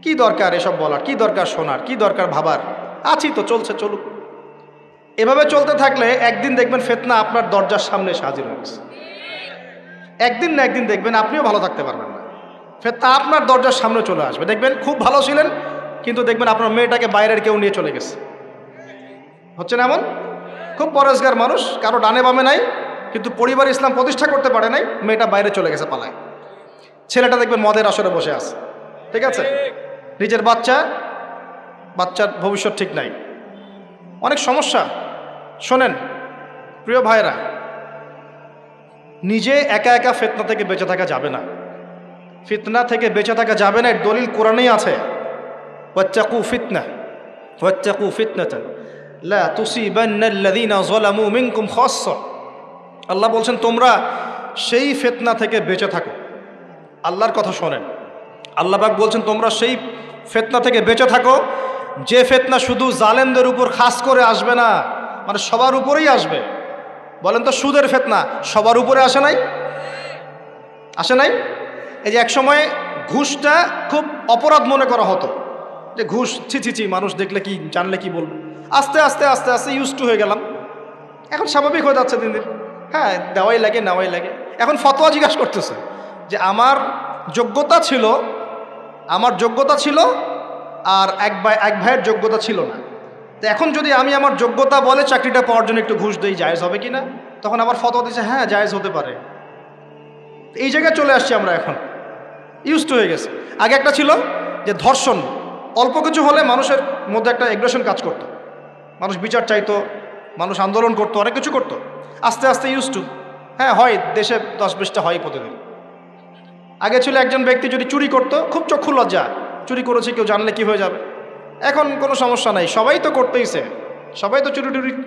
Speaker 1: কি দরকার এসব বলার, কি দরকার শোনার, কি দরকার ভাবার? আছি তো, চলছে, চলুক। এভাবে চলতে থাকলে একদিন দেখবেন ফিতনা আপনার দরজার সামনে এসে হাজির হয়ে গেছে। একদিন না একদিন দেখবেন আপনিও ভালো থাকতে পারবেন না, ফিতনা আপনার দরজার সামনে চলে আসবে। দেখবেন খুব ভালো ছিলেন, কিন্তু দেখবেন আপনার মেয়েটাকে বাইরের কেউ নিয়ে চলে গেছে। হচ্ছে না এমন? খুব পরেশগার মানুষ, কারো ডানে বামে নাই, কিন্তু পরিবার ইসলাম প্রতিষ্ঠা করতে পারে নাই, মেয়েটা বাইরে চলে গেছে পালায়। ছেলেটা দেখবেন মদের আসরে বসে আছে। ঠিক আছে, নিজের বাচ্চার ভবিষ্যৎ ঠিক নাই, অনেক সমস্যা। শোনেন প্রিয় ভাইরা, নিজে একা একা ফিতনা থেকে বেঁচে থাকা যাবে না। ফিতনা থেকে বেঁচে থাকা যাবে না, এর দলিল কোরআনেই আছে। ওয়াত্তাকু ফিতনা, ওয়াত্তাকু ফিতনাতান লা তুসিবান্নাল্লাযীনা যালামু মিনকুম খাসসা। আল্লাহ বলছেন তোমরা সেই ফিতনা থেকে বেঁচে থাকো। আল্লাহর কথা শোনেন, আল্লাহ পাক বলছেন তোমরা সেই ফিতনা থেকে বেঁচে থাকো, যে ফিতনা শুধু জালেমদের উপর খাস করে আসবে না, মানে সবার উপরেই আসবে। বলেন তো, সুদের ফিতনা সবার উপরে আসে নাই? আসে নাই? এই যে একসময় ঘুষটা খুব অপরাধ মনে করা হতো, যে ঘুষ ছি, মানুষ দেখলে কি, জানলে কি বলবে। আস্তে আস্তে আস্তে আস্তে ইউজ টু হয়ে গেলাম, এখন স্বাভাবিক হয়ে যাচ্ছে দিন দিন। হ্যাঁ, দেওয়াই লাগে, নেওয়াই লাগে। এখন ফতোয়া জিজ্ঞাসা করতেছে যে আমার যোগ্যতা ছিল আর এক ভাইয়ের যোগ্যতা ছিল না, তো এখন যদি আমি আমার যোগ্যতা বলে চাকরিটা পাওয়ার জন্য একটু ঘুষ দিই, জায়েজ হবে কি না? তখন আবার ফতোয়া দিচ্ছে হ্যাঁ জায়েজ হতে পারে। এই জায়গায় চলে আসছি আমরা, এখন ইউজ টু হয়ে গেছে। আগে একটা ছিল যে ধর্ষণ, অল্প কিছু হলে মানুষের মধ্যে একটা এগ্রেশন কাজ করতো, মানুষ বিচার চাইতো, মানুষ আন্দোলন করতো, অনেক কিছু করতো। আস্তে আস্তে ইউজ টু, হ্যাঁ হয়, দেশে 10-20টা হয় প্রতিদিন। আগে ছিল একজন ব্যক্তি যদি চুরি করতো, খুব চক্ষু লজ্জা, চুরি করেছে কেউ জানলে কি হয়ে যাবে। এখন কোনো সমস্যা নাই, সবাই তো করতেইছে, সবাই তো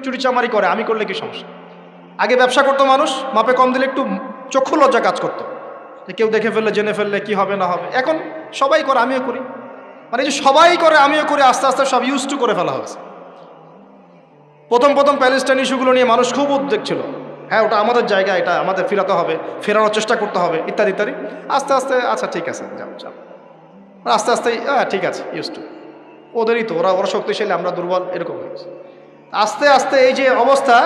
Speaker 1: চুরি চামারি করে, আমি করলে কি সমস্যা? আগে ব্যবসা করতো মানুষ, মাপে কম দিলে একটু চক্ষু লজ্জা কাজ করতো, যে কেউ দেখে ফেললে, জেনে ফেললে কি হবে না হবে। এখন সবাই করে, আমিও করি, মানে যে সবাই করে আমিও করি, আস্তে আস্তে সব ইউজ টু করে ফেলা হয়েছে। প্রথম প্যালেস্টাইন ইস্যুগুলো নিয়ে মানুষ খুব উদ্বেগ ছিল, হ্যাঁ ওটা আমাদের জায়গা, এটা আমাদের ফেরাতে হবে, ফেরানোর চেষ্টা করতে হবে, ইত্যাদি ইত্যাদি। আস্তে আস্তে আচ্ছা ঠিক আছে, যাও, আস্তে আস্তে হ্যাঁ ঠিক আছে, ইউজ টু, ওদেরই তো, ওরা শক্তিশালী, আমরা দুর্বল, এরকম হয়েছে। আস্তে আস্তে এই যে অবস্থা,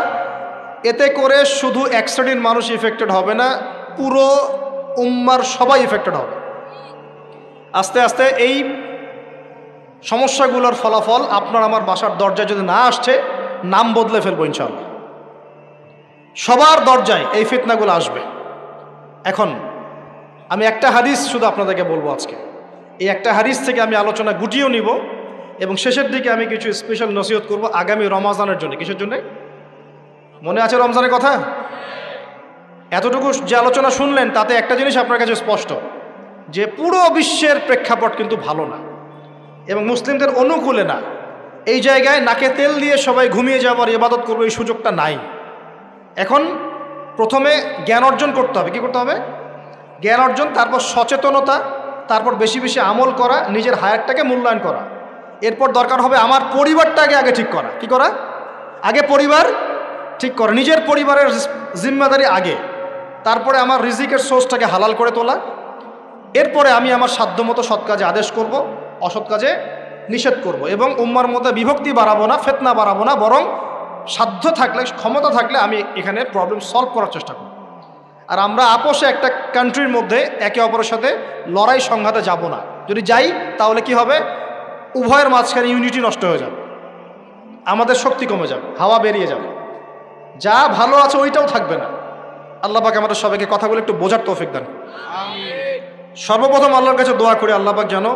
Speaker 1: এতে করে শুধু এক শ্রেণীর মানুষ ইফেক্টেড হবে না, পুরো উম্মার সবাই ইফেক্টেড হবে। আস্তে আস্তে এই সমস্যাগুলোর ফলাফল আপনার আমার বাসার দরজায় যদি না আসছে, নাম বদলে ফেলবো ইনশাআল্লাহ। সবার দরজায় এই ফিতনাগুলো আসবে। এখন আমি একটা হাদিস শুধু আপনাদেরকে বলবো আজকে, এই একটা হাদিস থেকে আমি আলোচনা গুটিয়েও নিব। এবং শেষের দিকে আমি কিছু স্পেশাল নসিহত করব আগামী রমজানের জন্য। কিসের জন্য? মনে আছে রমজানের কথা? এতটুকু যে আলোচনা শুনলেন তাতে একটা জিনিস আপনার কাছে স্পষ্ট, যে পুরো বিশ্বের প্রেক্ষাপট কিন্তু ভালো না এবং মুসলিমদের অনুকূলে না। এই জায়গায় নাকে তেল দিয়ে সবাই ঘুমিয়ে যাবার ইবাদত করবে এই সুযোগটা নাই। এখন প্রথমে জ্ঞান অর্জন করতে হবে। কি করতে হবে? জ্ঞান অর্জন, তারপর সচেতনতা, তারপর বেশি বেশি আমল করা, নিজের হায়াতটাকে মূল্যায়ন করা। এরপর দরকার হবে আমার পরিবারটাকে আগে ঠিক করা। কি করা? আগে পরিবার ঠিক করা, নিজের পরিবারের জিম্মাদারি আগে, তারপরে আমার রিজিকের সোর্সটাকে হালাল করে তোলা। এরপরে আমি আমার সাধ্যমতো সৎ কাজে আদেশ করব, অসৎ কাজে নিষেধ করব, এবং উম্মার মধ্যে বিভক্তি বাড়াবো না, ফিতনা বাড়াবো না, বরং সাধ্য থাকলে, ক্ষমতা থাকলে আমি এখানে প্রবলেম সলভ করার চেষ্টা করব। আর আমরা আপোষে একটা কান্ট্রির মধ্যে একে অপরের সাথে লড়াই সংঘাতে যাব না। যদি যাই তাহলে কি হবে? উভয়ের মাঝখানে ইউনিটি নষ্ট হয়ে যাবে, আমাদের শক্তি কমে যাবে, হাওয়া বেরিয়ে যাবে, যা ভালো আছে ওইটাও থাকবে না। আল্লাহ পাক আমাদের সবাইকে কথাগুলো একটু বোঝার তৌফিক দান। সর্বপ্রথম আল্লাহর কাছে দোয়া করি আল্লাহ পাক যেন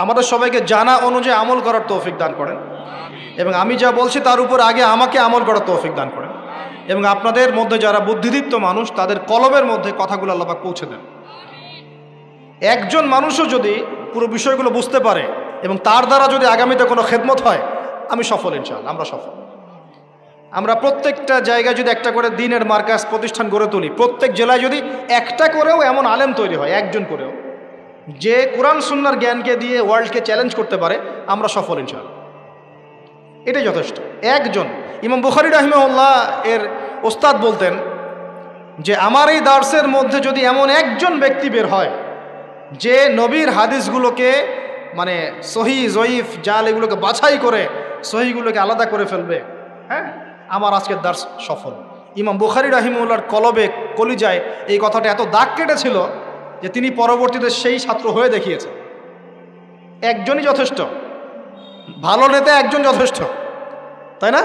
Speaker 1: আমাদের সবাইকে জানা অনুযায়ী আমল করার তৌফিক দান করেন, এবং আমি যা বলছি তার উপর আগে আমাকে আমল করার তৌফিক দান করেন, এবং আপনাদের মধ্যে যারা বুদ্ধিদীপ্ত মানুষ তাদের কলমের মধ্যে কথাগুলো আল্লাহ পাক পৌঁছে দেন। একজন মানুষও যদি পুরো বিষয়গুলো বুঝতে পারে এবং তার দ্বারা যদি আগামীতে কোনো খেদমত হয়, আমি সফল, ইনশাআল্লাহ আমরা সফল। আমরা প্রত্যেকটা জায়গায় যদি একটা করে দ্বীনের মার্কাজ প্রতিষ্ঠান গড়ে তুলি, প্রত্যেক জেলায় যদি একটা করেও এমন আলেম তৈরি হয়, একজন করেও, যে কোরআন সুন্নাহর জ্ঞানকে দিয়ে ওয়ার্ল্ডকে চ্যালেঞ্জ করতে পারে, আমরা সফল ইনশাআল্লাহ। এটাই যথেষ্ট। একজন। ইমাম বুখারী রাহিমাহুল্লাহ এর ওস্তাদ বলতেন যে আমার এই দার্সের মধ্যে যদি এমন একজন ব্যক্তি বের হয় যে নবীর হাদিসগুলোকে মানে সহি জয়ীফ জাল এগুলোকে বাছাই করে সহিগুলোকে আলাদা করে ফেলবে, হ্যাঁ, আমার আজকের দার্স সফল। ইমাম বুখারী রাহিমাহুল্লাহর কলবে কলিজায় এই কথাটা এত দাগ কেটেছিল যে তিনি পরবর্তীতে সেই ছাত্র হয়ে দেখিয়েছে। একজনই যথেষ্ট, ভালো নেতা একজন যথেষ্ট, তাই না?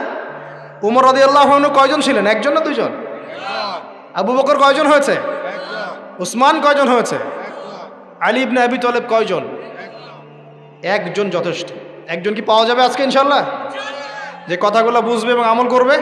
Speaker 1: উমর রাদিয়াল্লাহু আনহু কয়জন ছিলেন? একজন না দুইজন? আবু বকর কয়জন হয়েছে? উসমান কয়জন হয়েছে? আলী ইবনে আবি তালেব কয়জন? একজন যথেষ্ট। একজন কি পাওয়া যাবে আজকে ইনশাআল্লাহ, যে কথাগুলো বুঝবে এবং আমল করবে?